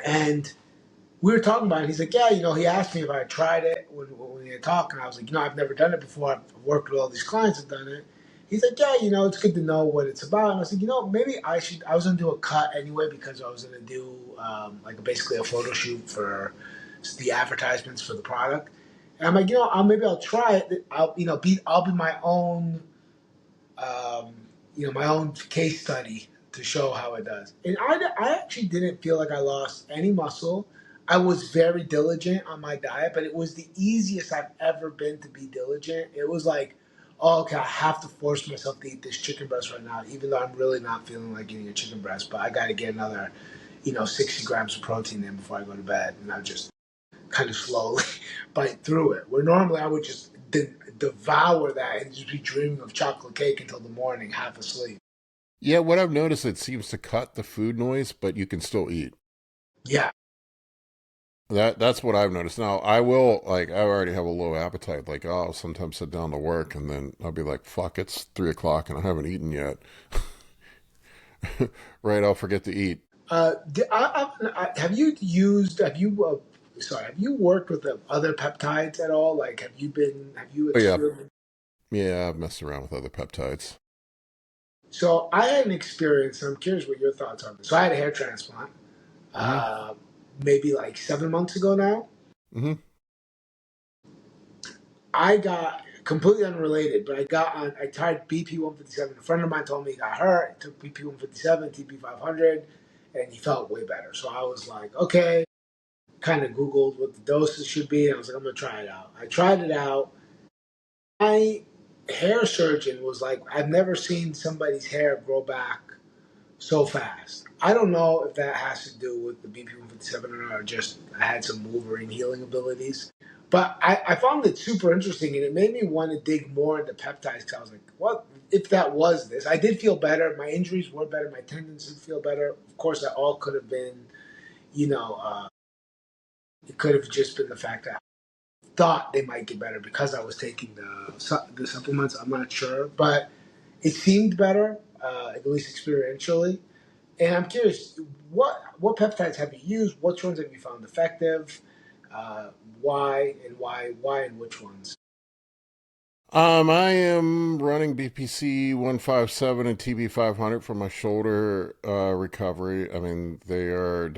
A: and we were talking about it. He's like, yeah, he asked me if I had tried it when we were talking. I was like, I've never done it before. I've worked with all these clients that have done it. He's like, yeah, it's good to know what it's about. And I was like, maybe I should. I was gonna do a cut anyway because I was gonna do like basically a photo shoot for the advertisements for the product. And I'm like, maybe I'll try it. I'll be my own um, my own case study to show how it does. And I actually didn't feel like I lost any muscle. I was very diligent on my diet, but it was the easiest I've ever been to be diligent. It was like, oh, okay, I have to force myself to eat this chicken breast right now, even though I'm really not feeling like eating a chicken breast. But I got to get another, 60 grams of protein in before I go to bed. And I just kind of slowly bite through it. Where normally I would just devour that and just be dreaming of chocolate cake until the morning, half asleep.
B: Yeah, what I've noticed, it seems to cut the food noise, but you can still eat.
A: Yeah,
B: That's what I've noticed. Now I will like I already have a low appetite. Like I'll sometimes sit down to work and then I'll be like, "Fuck, it's 3 o'clock and I haven't eaten yet." Right? I'll forget to eat.
A: have you used? Have you? Sorry, have you worked with the other peptides at all? Like, have you
B: Oh yeah,
A: experimented?
B: yeah. I've messed around with other peptides.
A: So I had an experience. And I'm curious what your thoughts are. So I had a hair transplant,
B: Mm-hmm.
A: uh, maybe like 7 months ago now.
B: Mm-hmm.
A: I got completely unrelated, but I tried BP 157. A friend of mine told me he got hurt. He took BP 157, TP 500, and he felt way better. So I was like, okay, kind of Googled what the doses should be. And I was like, I'm going to try it out. I tried it out. My hair surgeon was like, I've never seen somebody's hair grow back so fast. I don't know if that has to do with the BP 157 or not, or just I had some Wolverine healing abilities. But I found it super interesting, and it made me want to dig more into peptides because I was like, what if that was this? I did feel better. My injuries were better. My tendons did feel better. Of course, that all could have been, you know, it could have just been the fact that I thought they might get better because I was taking the supplements. I'm not sure, but it seemed better, at least experientially. And I'm curious, what peptides have you used? Which ones have you found effective? Uh, why, and which ones?
B: I am running BPC 157 and TB 500 for my shoulder recovery. I mean, they are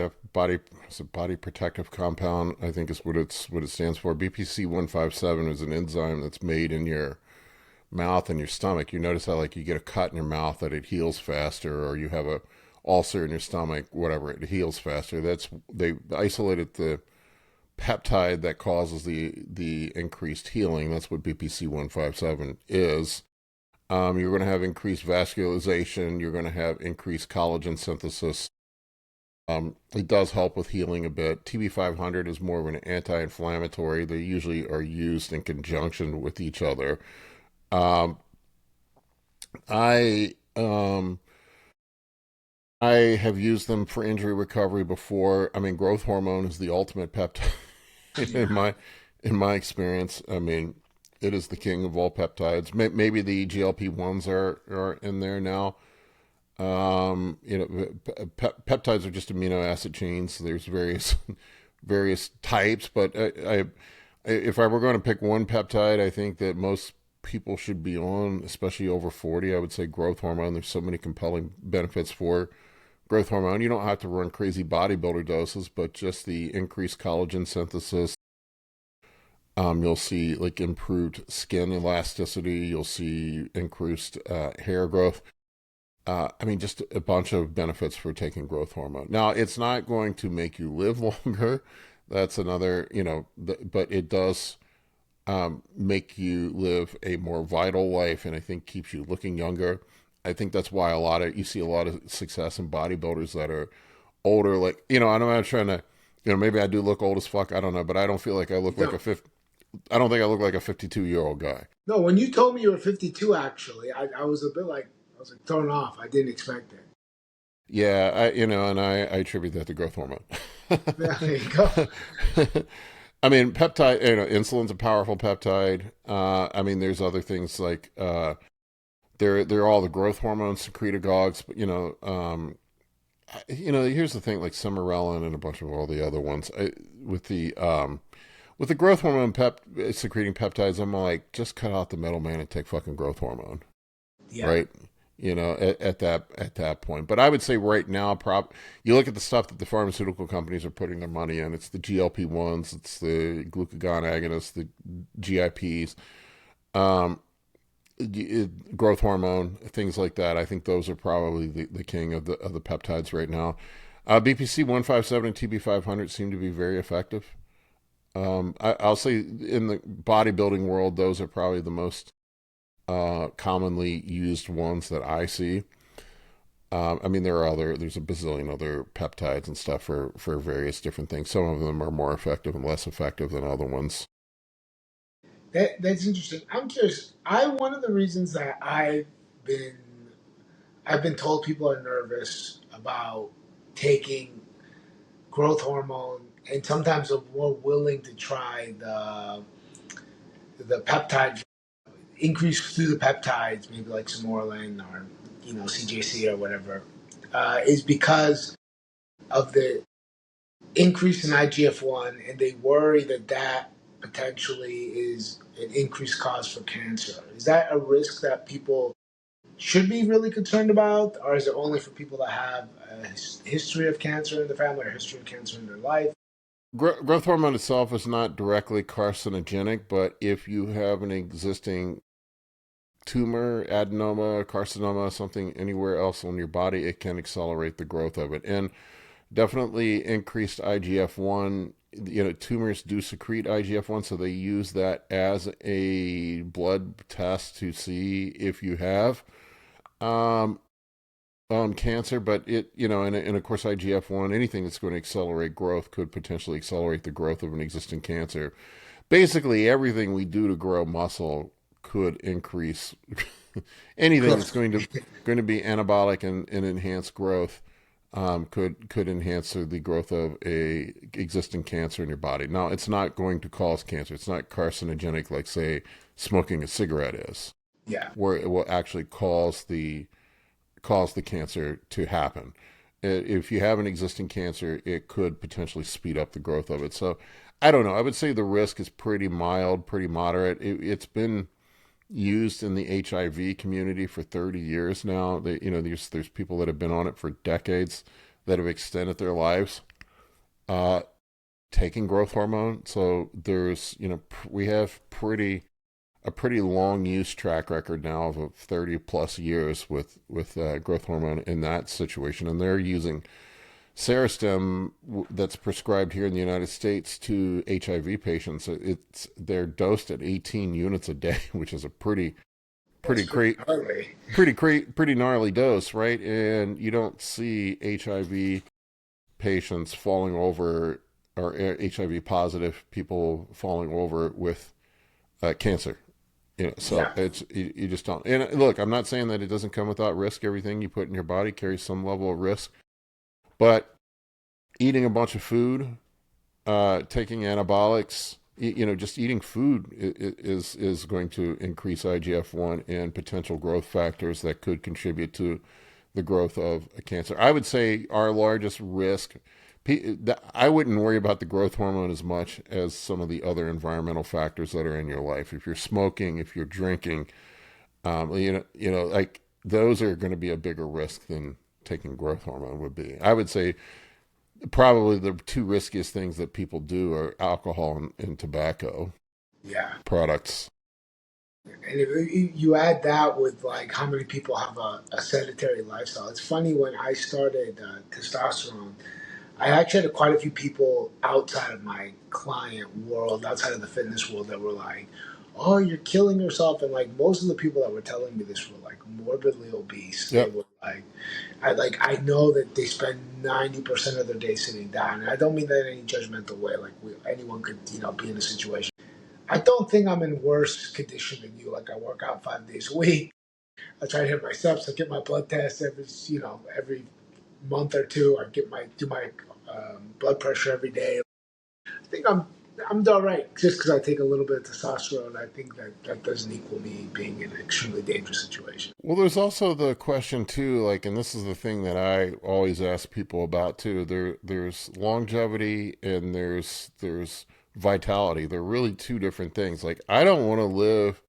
B: it's a body protective compound. I think is what it stands for. BPC 157 is an enzyme that's made in your mouth and your stomach. You notice how like you get a cut in your mouth that it heals faster, or you have a ulcer in your stomach, whatever, it heals faster. That's they isolated the peptide that causes the increased healing. That's what BPC 157 is. You're going to have increased vascularization. You're going to have increased collagen synthesis. It does help with healing a bit. TB 500 is more of an anti-inflammatory. They usually are used in conjunction with each other. Um, I I have used them for injury recovery before. I mean, growth hormone is the ultimate peptide in
A: Yeah.
B: my experience. I mean, it is the king of all peptides. Maybe the GLP-1s are in there now. Peptides are just amino acid chains. There's various types, but if I were going to pick one peptide, I think that most people should be on, especially over 40, I would say growth hormone. There's so many compelling benefits for growth hormone. You don't have to run crazy bodybuilder doses, but just the increased collagen synthesis. You'll see like improved skin elasticity. You'll see increased hair growth. I mean, just a bunch of benefits for taking growth hormone. Now, it's not going to make you live longer. That's another, but it does make you live a more vital life, and I think keeps you looking younger. I think that's why you see a lot of success in bodybuilders that are older. Like, I'm not trying to, maybe I do look old as fuck. I don't know, but I don't feel like I
A: You
B: look like
A: don't.
B: I don't think I look like a 52-year-old guy.
A: No, when you told me you were 52, actually, I was a bit like, I was like thrown off. I didn't expect it.
B: Yeah, and I attribute that to growth hormone.
A: There you go.
B: I mean, peptide, insulin's a powerful peptide. I mean, there's other things like they're all the growth hormone secretagogues, but here's the thing, like Cimarelin and a bunch of all the other ones. With the growth hormone secreting peptides, I'm like, just cut out the middleman and take fucking growth hormone,
A: Yeah.
B: right? At that point. But I would say right now, you look at the stuff that the pharmaceutical companies are putting their money in. It's the GLP-1s, it's the glucagon agonists, the GIPs, um, growth hormone, things like that. I think those are probably the king of the peptides right now. BPC 157 and TB 500 seem to be very effective. I'll say in the bodybuilding world, those are probably the most commonly used ones that I see. I mean, there's a bazillion other peptides and stuff for various different things. Some of them are more effective and less effective than other ones.
A: That's interesting. I'm curious. One of the reasons that been I've been told people are nervous about taking growth hormone, and sometimes are more willing to try the peptide increase through the peptides, maybe like Somorelin or CJC or whatever, is because of the increase in IGF-1, and they worry that that potentially is an increased cause for cancer. Is that a risk that people should be really concerned about, or is it only for people that have a history of cancer in the family or a history of cancer in their life?
B: Growth hormone itself is not directly carcinogenic, but if you have an existing tumor, adenoma, carcinoma, something anywhere else on your body, it can accelerate the growth of it. And definitely increased IGF-1. Tumors do secrete IGF-1, so they use that as a blood test to see if you have um, cancer. But and of course, IGF-1, anything that's going to accelerate growth could potentially accelerate the growth of an existing cancer. Basically, everything we do to grow muscle could increase anything that's going to be anabolic and enhance growth could enhance the growth of a existing cancer in your body. Now, it's not going to cause cancer. It's not carcinogenic like, say, smoking a cigarette is,
A: Yeah.
B: where it will actually cause the cancer to happen. If you have an existing cancer, it could potentially speed up the growth of it. So, I don't know. I would say the risk is pretty mild, pretty moderate. It's been used in the HIV community for 30 years now. There's people that have been on it for decades that have extended their lives uh, taking growth hormone. So we have a pretty long use track record now of 30 plus years with growth hormone in that situation, and they're using Serostem that's prescribed here in the United States to HIV patients. They're dosed at 18 units a day, which is a
A: That's
B: pretty
A: pretty
B: great,
A: gnarly.
B: pretty gnarly dose, right? And you don't see HIV patients falling over or HIV positive people falling over with cancer. So
A: Yeah.
B: you just don't. And look, I'm not saying that it doesn't come without risk. Everything you put in your body carries some level of risk, but eating a bunch of food, taking anabolics, just eating food is going to increase IGF-1 and potential growth factors that could contribute to the growth of a cancer. I would say our largest risk. I wouldn't worry about the growth hormone as much as some of the other environmental factors that are in your life. If you're smoking, if you're drinking, like those are going to be a bigger risk than taking growth hormone would be. I would say probably the two riskiest things that people do are alcohol and tobacco
A: Yeah.
B: products.
A: And if you add that with like how many people have a sedentary lifestyle. It's funny when I started testosterone, I actually had quite a few people outside of my client world, outside of the fitness world, that were like, "Oh, you're killing yourself," and like most of the people that were telling me this were like morbidly obese. They
B: Yep.
A: were like, I know that they spend 90% of their day sitting down, and I don't mean that in any judgmental way. Like anyone could be in a situation. I don't think I'm in worse condition than you. Like I work out 5 days a week. I try to hit my steps. I get my blood test every month or two. I do my blood pressure every day. I think I'm all right. Just because I take a little bit of testosterone, I think that doesn't equal me being in an extremely dangerous situation.
B: Well, there's also the question too, like, and this is the thing that I always ask people about too. There's longevity and there's vitality. They're really two different things. Like, I don't want to live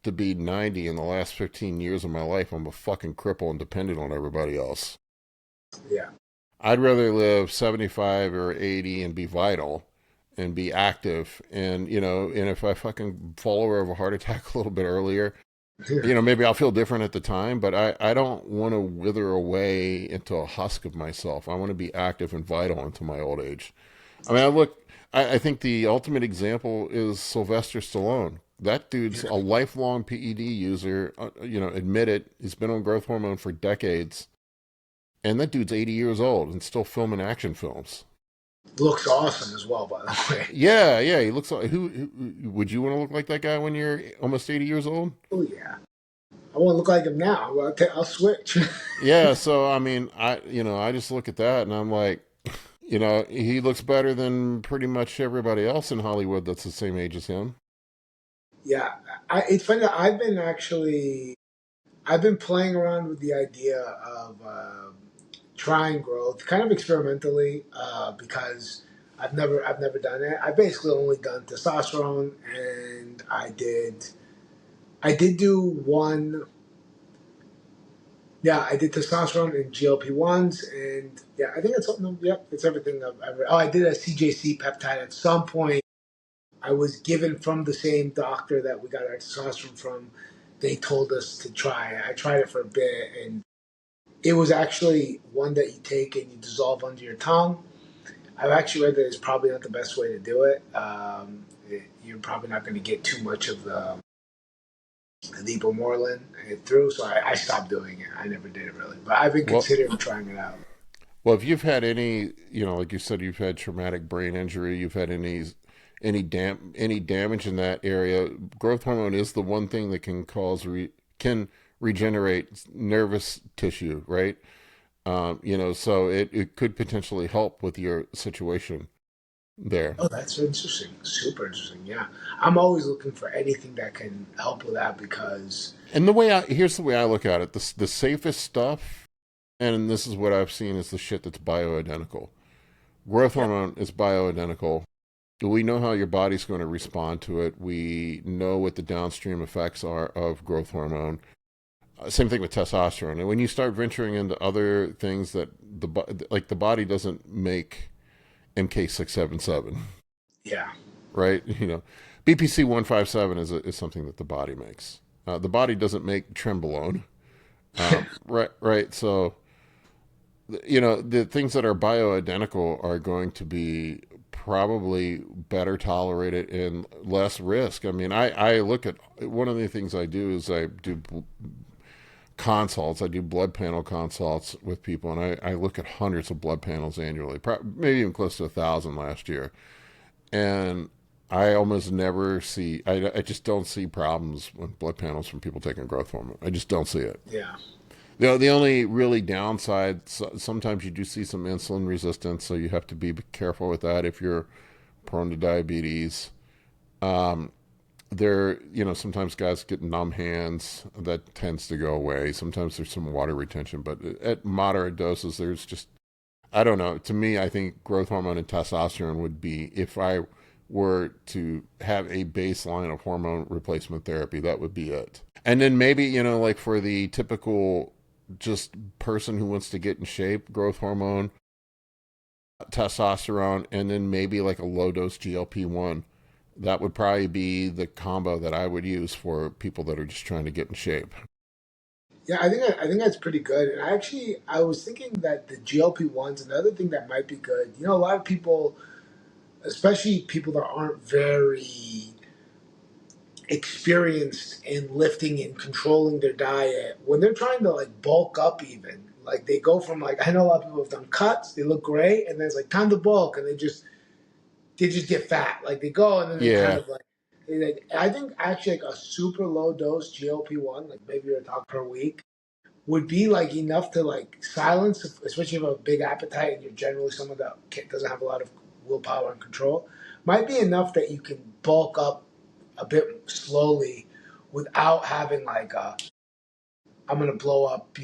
B: to be 90 in the last 15 years of my life. I'm a fucking cripple and dependent on everybody else.
A: Yeah.
B: I'd rather live 75 or 80 and be vital and be active. And if I fucking fall over of a heart attack a little bit earlier,
A: Yeah.
B: maybe I'll feel different at the time, but I don't want to wither away into a husk of myself. I want to be active and vital into my old age. I mean, I think the ultimate example is Sylvester Stallone. That dude's a lifelong PED user, admitted. He's been on growth hormone for decades. And that dude's 80 years old and still filming action films.
A: Looks awesome as well, by the way.
B: Yeah, yeah, he looks like who would you want to look like that guy when you're almost 80 years old?
A: Oh yeah. I want to look like him now. I'll switch.
B: Yeah, so I mean, I just look at that and I'm like, he looks better than pretty much everybody else in Hollywood that's the same age as him.
A: Yeah. It's funny that I've been playing around with the idea of trying growth, kind of experimentally, because I've never done it. I basically only done testosterone, and I did do one. Yeah, I did testosterone and GLP-1s, and yeah, I think it's something. Yep, it's everything I've ever. Oh, I did a CJC peptide at some point. I was given from the same doctor that we got our testosterone from. They told us to try. I tried it for a bit, and it was actually one that you take and you dissolve under your tongue. I've actually read that it's probably not the best way to do it. You're probably not going to get too much of the ipamorelin through, so I stopped doing it. I never did it really, but I've been
B: Well,
A: considering trying it out.
B: well, if you've had any, like you said, you've had traumatic brain injury, you've had any damage in that area, growth hormone is the one thing that can regenerate nervous tissue, right? So it could potentially help with your situation there.
A: Oh, that's interesting. Super interesting. Yeah, I'm always looking for anything that can help with that because
B: And here's the way I look at it: the safest stuff, and this is what I've seen, is the shit that's bioidentical. Growth
A: yeah,
B: hormone is bioidentical. We know how your body's going to respond to it. We know what the downstream effects are of growth hormone. Same thing with testosterone. And when you start venturing into other things that the body doesn't make MK677,
A: yeah.
B: right? BPC 157 is something that the body makes. The body doesn't make trenbolone, right? Right. So the things that are bioidentical are going to be probably better tolerated and less risk. I mean, I look at one of the things I do is I do consults. I do blood panel consults with people, and I look at hundreds of blood panels annually, maybe even close to 1,000 last year. And I almost never see. I just don't see problems with blood panels from people taking growth hormone. I just don't see it.
A: Yeah.
B: The only really downside, sometimes you do see some insulin resistance, so you have to be careful with that if you're prone to diabetes. Um, sometimes guys get numb hands. That tends to go away. Sometimes there's some water retention, but at moderate doses, there's just, I don't know. To me, I think growth hormone and testosterone would be, if I were to have a baseline of hormone replacement therapy, that would be it. And then maybe, like for the typical just person who wants to get in shape, growth hormone, testosterone, and then maybe like a low dose GLP-1. That would probably be the combo that I would use for people that are just trying to get in shape.
A: Yeah, I think that's pretty good. And I was thinking that the GLP-1s, another thing that might be good. A lot of people, especially people that aren't very experienced in lifting and controlling their diet, when they're trying to like bulk up, even like they go from like, I know a lot of people have done cuts, they look great, and then it's like time to bulk, and they just get fat. Like they go and then they kind
B: Yeah.
A: of I think actually like a super low dose GLP-1, like maybe you're talking per week, would be like enough to like silence, especially if you have a big appetite and you're generally someone that doesn't have a lot of willpower and control, might be enough that you can bulk up a bit slowly without having like I'm gonna blow up,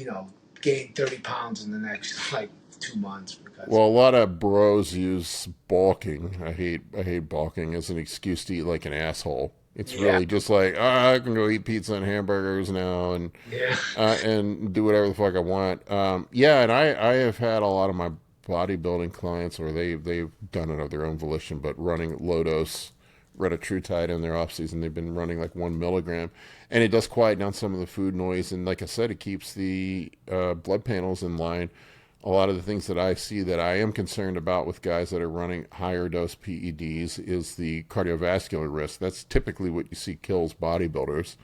A: gain 30 pounds in the next like 2 months because
B: Well, a lot of bros use bulking. I hate bulking as an excuse to eat like an asshole. It's
A: yeah,
B: really just like, I can go eat pizza and hamburgers now,
A: yeah,
B: and do whatever the fuck I want. Yeah, and I have had a lot of my bodybuilding clients, or they've done it of their own volition, but running low dose retatrutide in their off season. They've been running like 1 milligram, and it does quiet down some of the food noise. And like I said, it keeps the blood panels in line. A lot of the things that I see that I am concerned about with guys that are running higher dose PEDs is the cardiovascular risk. That's typically what you see kills bodybuilders.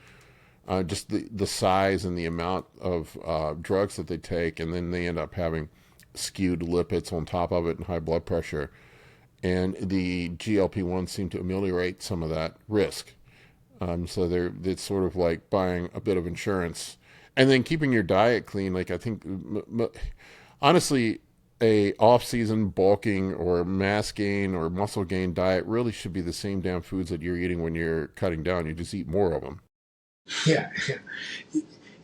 B: Just the size and the amount of drugs that they take, and then they end up having skewed lipids on top of it and high blood pressure. And the GLP-1 seem to ameliorate some of that risk. So it's sort of like buying a bit of insurance, and then keeping your diet clean. Like I think, honestly, a off-season bulking or mass gain or muscle gain diet really should be the same damn foods that you're eating when you're cutting down. You just eat more of them.
A: yeah, yeah.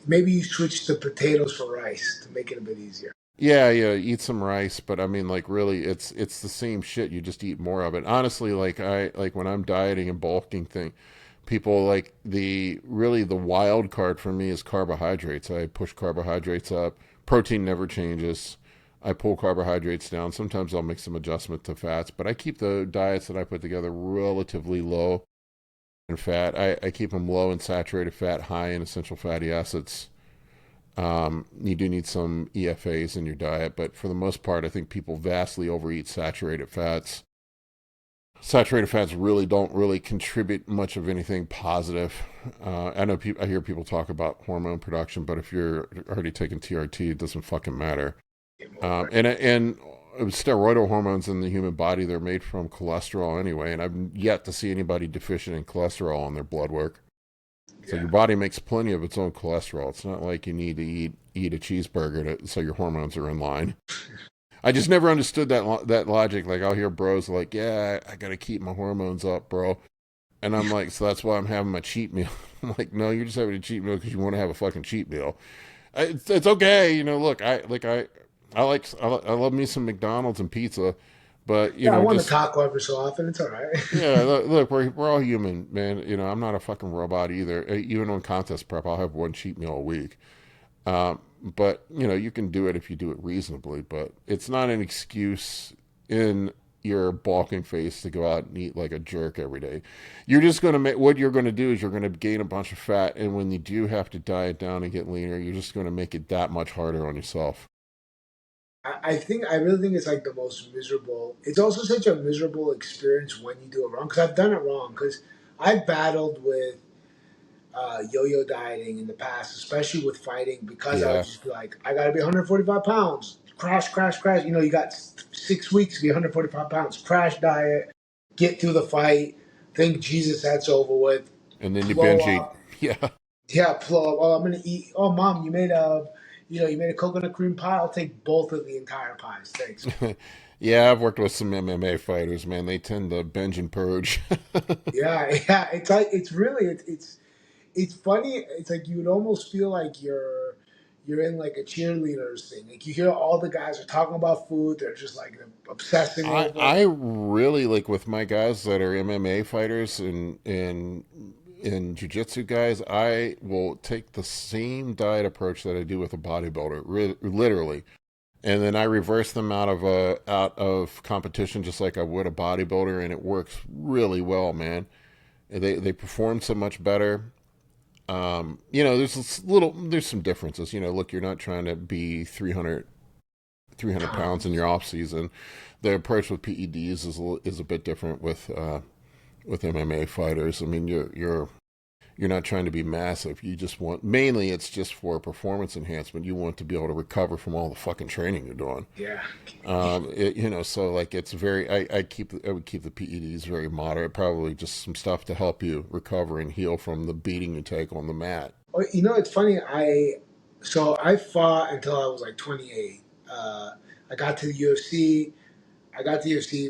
A: Maybe you switch to potatoes for rice to make it a bit easier.
B: Yeah, yeah, eat some rice, but I mean, like, really, it's the same shit. You just eat more of it. Honestly, like when I'm dieting and bulking thing, people like the wild card for me is carbohydrates. I push carbohydrates up. Protein never changes. I pull carbohydrates down. Sometimes I'll make some adjustment to fats, but I keep the diets that I put together relatively low in fat. I keep them low in saturated fat, high in essential fatty acids. You do need some EFAs in your diet, but for the most part, I think people vastly overeat saturated fats. Saturated fats really don't really contribute much of anything positive. I know I hear people talk about hormone production, but if you're already taking TRT, it doesn't fucking matter. And steroidal hormones in the human body, they're made from cholesterol anyway, and I've yet to see anybody deficient in cholesterol on their blood work. So
A: Yeah.
B: your body makes plenty of its own cholesterol. It's not like you need to eat a cheeseburger so your hormones are in line. I just never understood that logic. Like I'll hear bros like, "Yeah, I got to keep my hormones up, bro," and I'm like, "So that's why I'm having my cheat meal." I'm like, "No, you're just having a cheat meal because you want to have a fucking cheat meal. It's okay, Look, I love me some McDonald's and pizza, but
A: Yeah, I want to
B: just
A: taco every so often. It's all right.
B: yeah, look, we're all human, man. I'm not a fucking robot either. Even on contest prep, I'll have one cheat meal a week. But you can do it if you do it reasonably. But it's not an excuse in your bulking phase to go out and eat like a jerk every day. You're just going to make what you're going to do is you're going to gain a bunch of fat, and when you do have to diet down and get leaner, you're just going to make it that much harder on yourself.
A: I really think it's like the most miserable. It's also such a miserable experience when you do it wrong. Because I've done it wrong. Because I've battled with yo-yo dieting in the past, especially with fighting. Because I would
B: Yeah,
A: just be like, I got to be 145 pounds. Crash, crash, crash. You got 6 weeks to be 145 pounds. Crash diet. Get through the fight. think Jesus that's over with,
B: And then you
A: blow
B: binge eat.
A: up.
B: Yeah.
A: Yeah, blow up. Oh, I'm gonna eat. Oh, mom, you made a coconut cream pie. I'll take both of the entire pies. Thanks.
B: Yeah, I've worked with some MMA fighters, man. They tend to binge and purge.
A: Yeah, yeah. It's like it's funny. It's like you would almost feel like you're in like a cheerleaders thing. Like you hear all the guys are talking about food. They're just like obsessing over it.
B: I really like with my guys that are MMA fighters and jiu-jitsu guys, I will take the same diet approach that I do with a bodybuilder, literally. And then I reverse them out of competition just like I would a bodybuilder, and it works really well, man. They perform so much better. There's some differences. Look, you're not trying to be 300 pounds in your off season. The approach with PEDs is a bit different with MMA fighters. I mean, you're not trying to be massive. You just want, mainly it's just for performance enhancement. You want to be able to recover from all the fucking training you're doing.
A: Yeah.
B: So like it's very, I would keep the PEDs very moderate, probably just some stuff to help you recover and heal from the beating you take on the mat.
A: Oh, it's funny. I fought until I was like 28. I got to the UFC. I got to the UFC.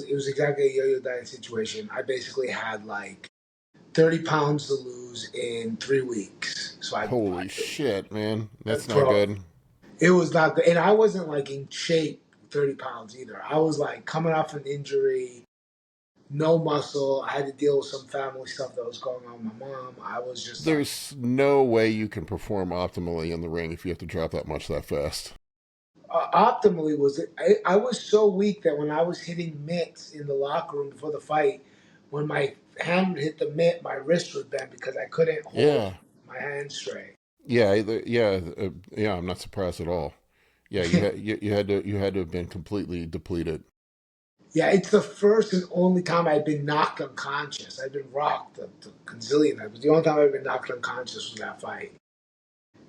A: It was exactly a yo-yo diet situation. I basically had like 30 pounds to lose in 3 weeks.
B: Holy shit, man. That's not
A: Bro,
B: good.
A: it was not good. And I wasn't like in shape 30 pounds either. I was like coming off an injury, no muscle. I had to deal with some family stuff that was going on with my mom. I was just like,
B: There's no way you can perform optimally in the ring if you have to drop that much that fast.
A: optimally was it. I was so weak that when I was hitting mitts in the locker room before the fight, when my hand would hit the mitt, my wrist would bend because I couldn't hold
B: Yeah.
A: my hand straight.
B: Yeah. I'm not surprised at all. Yeah, you had to have been completely depleted.
A: Yeah, it's the first and only time I've been knocked unconscious. I've been rocked a gazillion times. But the only time I've been knocked unconscious was that fight.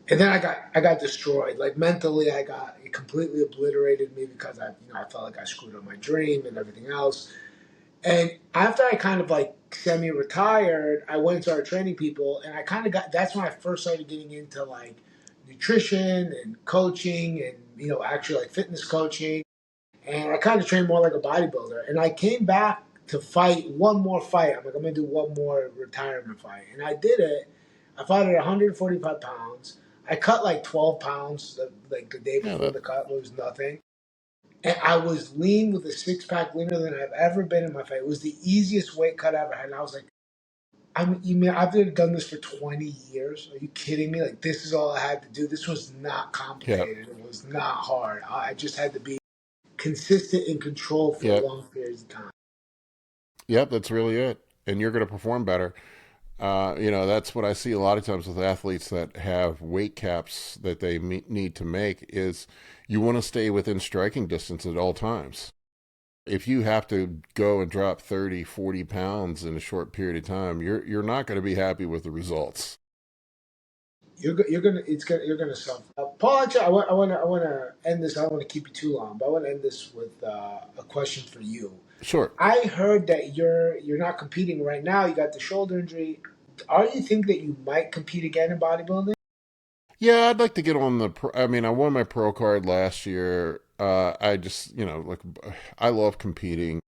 A: And then I got destroyed. Like mentally, it completely obliterated me because I felt like I screwed up my dream and everything else. And after I kind of like semi-retired, I went and started training people, and I kind of got. That's when I first started getting into like nutrition and coaching, and actually like fitness coaching. And I kind of trained more like a bodybuilder. And I came back to fight one more fight. I'm like, I'm gonna do one more retirement fight, and I did it. I fought at 145 pounds. I cut like 12 pounds like the day
B: Yeah,
A: before the cut. It was nothing. And I was lean with a six pack, leaner than I've ever been in my fight. It was the easiest weight cut I ever had. And I was like, I've done this for 20 years. Are you kidding me? Like, this is all I had to do. This was not
B: yeah,
A: complicated. It was not hard. I just had to be consistent and controlled for
B: yeah,
A: long periods of time.
B: yep. That's really it. And you're going to perform better. That's what I see a lot of times with athletes that have weight caps that they need to make is you want to stay within striking distance at all times. If you have to go and drop 30, 40 pounds in a short period of time, you're not going to be happy with the results.
A: You're gonna suffer. Paul, actually, I want to end this. I don't want to keep you too long, but I want to end this with a question for you.
B: Sure.
A: I heard that you're not competing right now. You got the shoulder injury. Are you think that you might compete again in bodybuilding?
B: Yeah, I'd like to get on I mean, I won my pro card last year. I just, like, I love competing.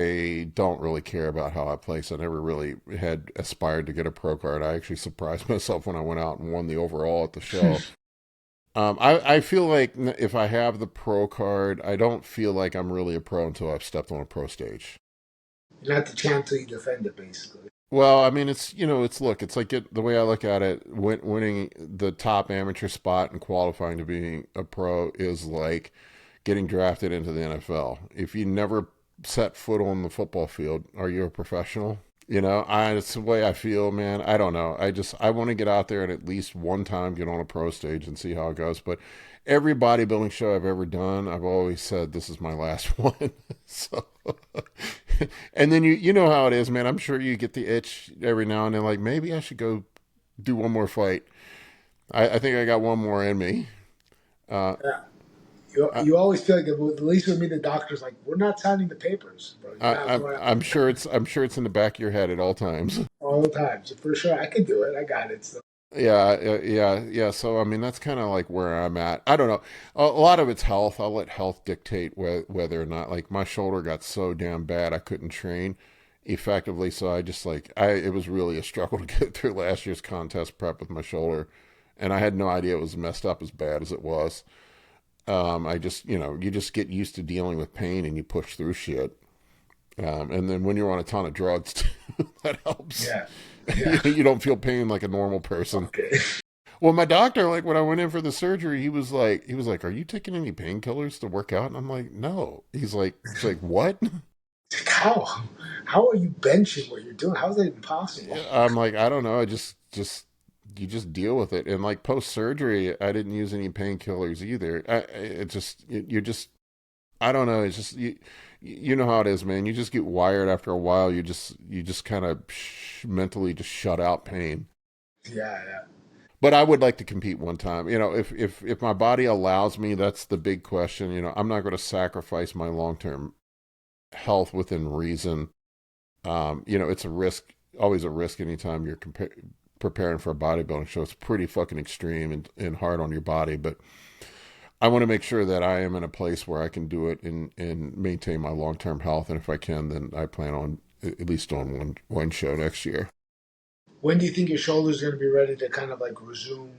B: I don't really care about how I place. I never really had aspired to get a pro card. I actually surprised myself when I went out and won the overall at the show. I feel like if I have the pro card, I don't feel like I'm really a pro until I've stepped on a pro stage.
A: You're not the champ till you defend it, basically.
B: Well, I mean, it's like the way I look at it, winning the top amateur spot and qualifying to being a pro is like getting drafted into the NFL. If you never set foot on the football field, are you a professional? It's the way I feel, man. I don't know. I want to get out there and at least one time get on a pro stage and see how it goes. But every bodybuilding show I've ever done, I've always said this is my last one. So, and then you know how it is, man. I'm sure you get the itch every now and then, like maybe I should go do one more fight. I think I got one more in me. Uh,
A: Yeah.
B: I,
A: you always feel like at least with me, the doctor's like, we're not signing the papers, bro. You're not going out
B: I'm sure it's in the back of your head at all times.
A: all the time. So for sure, I can do it. I got it. So
B: Yeah. So I mean, that's kind of like where I'm at. I don't know. A lot of it's health. I'll let health dictate whether or not. Like my shoulder got so damn bad, I couldn't train effectively. So I just like it was really a struggle to get through last year's contest prep with my shoulder, and I had no idea it was messed up as bad as it was. I just you just get used to dealing with pain and you push through shit. And then when you're on a ton of drugs, too, that helps.
A: yeah, yeah.
B: You don't feel pain like a normal person.
A: Okay.
B: Well, my doctor, like when I went in for the surgery, he was like, "Are you taking any painkillers to work out?" And I'm like, "No." He's like, "What?"
A: How how are you benching what you're doing? How is that even possible?
B: I'm like, "I don't know. I just you just deal with it." And like post surgery, I didn't use any painkillers either. It just you're just I don't know. It's just you know how it is, man. You just get wired after a while. You just kind of mentally just shut out pain.
A: Yeah, yeah,
B: But I would like to compete one time. If my body allows me, that's the big question. I'm not going to sacrifice my long term health within reason. It's a risk, always a risk anytime you're preparing for a bodybuilding show. It's pretty fucking extreme and hard on your body. But I want to make sure that I am in a place where I can do it and maintain my long term health. And if I can, then I plan on at least on one show next year.
A: when do you think your shoulder's going to be ready to kind of like resume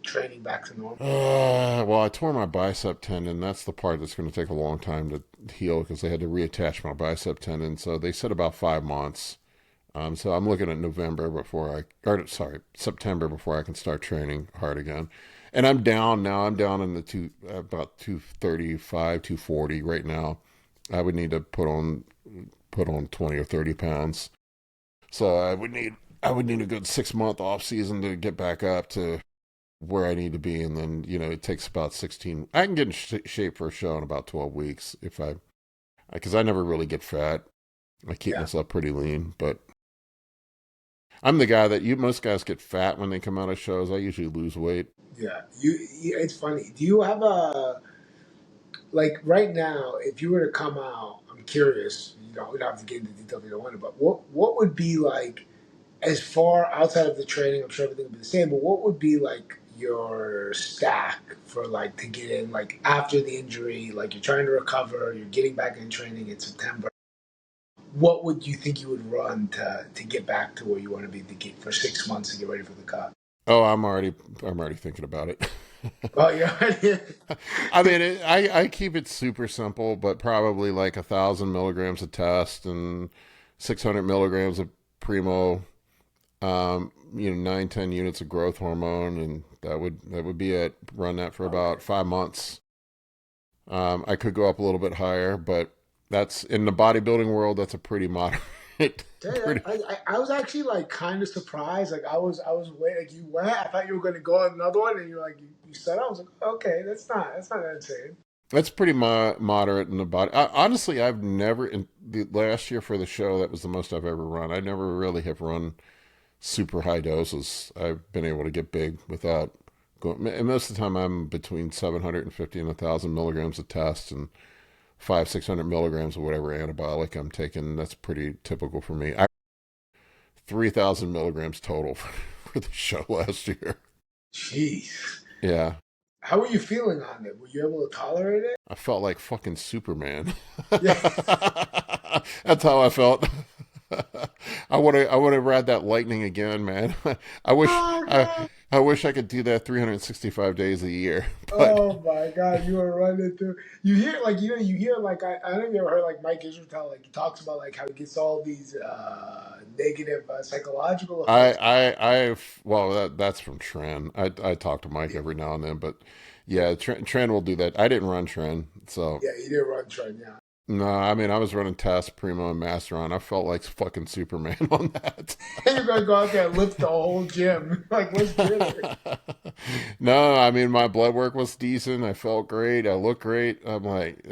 A: training back to normal?
B: Well, I tore my bicep tendon. That's the part that's going to take a long time to heal because they had to reattach my bicep tendon. So they said about 5 months. So I'm looking at September before I can start training hard again. And I'm down now. I'm down in the about 235, 240 right now. I would need to put on 20 or 30 pounds. So I would need a good 6 month off season to get back up to where I need to be, and then it takes about 16. I can get in shape for a show in about 12 weeks because I never really get fat. I keep
A: Yeah,
B: myself pretty lean, but I'm the guy that most guys get fat when they come out of shows. I usually lose weight.
A: yeah. It's funny. Do you have a like right now? If you were to come out, I'm curious. We don't have to get into detail if you don't want to. But what would be like as far outside of the training? I'm sure everything would be the same. But what would be like your stack for like to get in like after the injury? Like you're trying to recover, you're getting back in training in September. What would you think you would run to get back to where you want to be to get for 6 months to get ready for the cut?
B: Oh, I'm already thinking about it.
A: Oh, yeah.
B: I mean, I keep it super simple, but probably like 1,000 milligrams of test and 600 milligrams of primo, 9-10 units of growth hormone, and that would be it. Run that for
A: Okay.
B: about 5 months. I could go up a little bit higher, but that's in the bodybuilding world. That's a pretty moderate.
A: Yeah,
B: Pretty.
A: I was actually like kind of surprised. Like I was waiting. Like you went. I thought you were going to go on another one, and you're like you said. I was like, okay, that's not that insane.
B: That's pretty moderate in the body. Honestly, I've never in the last year for the show. That was the most I've ever run. I never really have run super high doses. I've been able to get big without going. And most of the time, I'm between 750 and 1,000 milligrams of test and 500-600 milligrams of whatever anabolic I'm taking. That's pretty typical for me. 3,000 milligrams total for the show last year.
A: Jeez,
B: Yeah,
A: how were you feeling on it? Were you able to tolerate it?
B: I felt like fucking Superman.
A: Yeah.
B: That's how I felt. I would have read that lightning again, man. I wish
A: Oh
B: I
A: god.
B: I wish I could do that 365 days a year. But
A: Oh my God, you were running through. You hear like you hear like I don't know if you ever heard like Mike Israel like he talks about like how he gets all these negative psychological effects.
B: well, that's from Tren. I talk to Mike every now and then, but yeah, Tren will do that. I didn't run Tren, so
A: Yeah, he did run train. Yeah,
B: no. I mean, I was running Test, Primo, and Masteron. I felt like fucking Superman on that.
A: you're gonna go out there and lift the whole gym. Like, let's get it.
B: No, I mean my blood work was decent. I felt great. I looked great. I'm like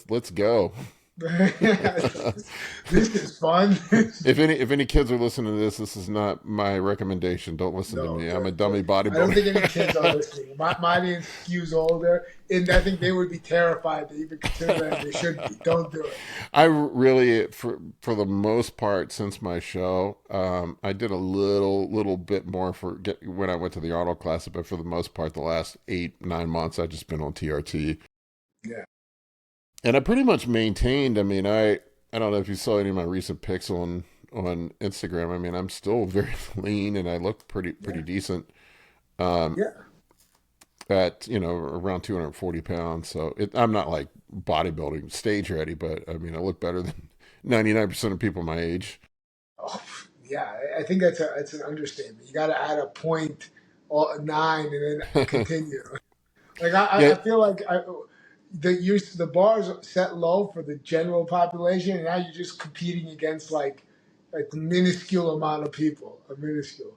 B: let's go.
A: This is fun.
B: If any kids are listening to this, this is not my recommendation. Don't listen to
A: No,
B: me. I'm a dummy
A: I don't think any kids are
B: bodybuilder.
A: listening. My audience skews older, and I think they would be terrified to even consider that. And they should be. Don't do it.
B: I really, for the most part, since my show, I did a little bit more when I went to the Arnold Classic, but for the most part, the last 8 9 months, I've just been on TRT,
A: Yeah.
B: and I pretty much maintained. I mean, I don't know if you saw any of my recent pics on Instagram. I mean, I'm still very lean, and I look pretty
A: Yeah.
B: decent. Um,
A: Yeah.
B: at around 240 pounds. So I'm not like bodybuilding stage ready, but I mean I look better than 99% of people my age.
A: Oh, yeah. I think that's an understatement. You got to add a point or a nine and then continue. Like
B: Yeah,
A: I feel like the bars set low for the general population, and now you're just competing against like a minuscule amount of people, a minuscule.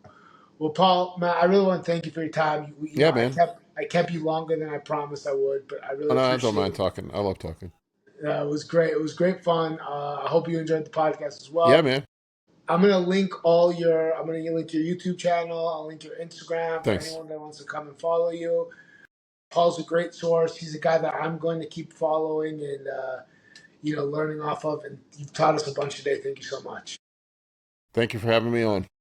A: Well, Paul, man, I really want to thank you for your time.
B: yeah, man.
A: I kept you longer than I promised I would, but I
B: Oh,
A: really
B: no, I don't
A: appreciate
B: mind
A: it.
B: talking. I love talking.
A: It was great. It was great fun. I hope you enjoyed the podcast as
B: Yeah,
A: well.
B: man.
A: I'm gonna link your YouTube channel. I'll link your Instagram for
B: Thanks.
A: anyone that wants to come and follow you. Paul's a great source. He's a guy that I'm going to keep following and learning off of. And you've taught us a bunch today. Thank you so much.
B: Thank you for having me on.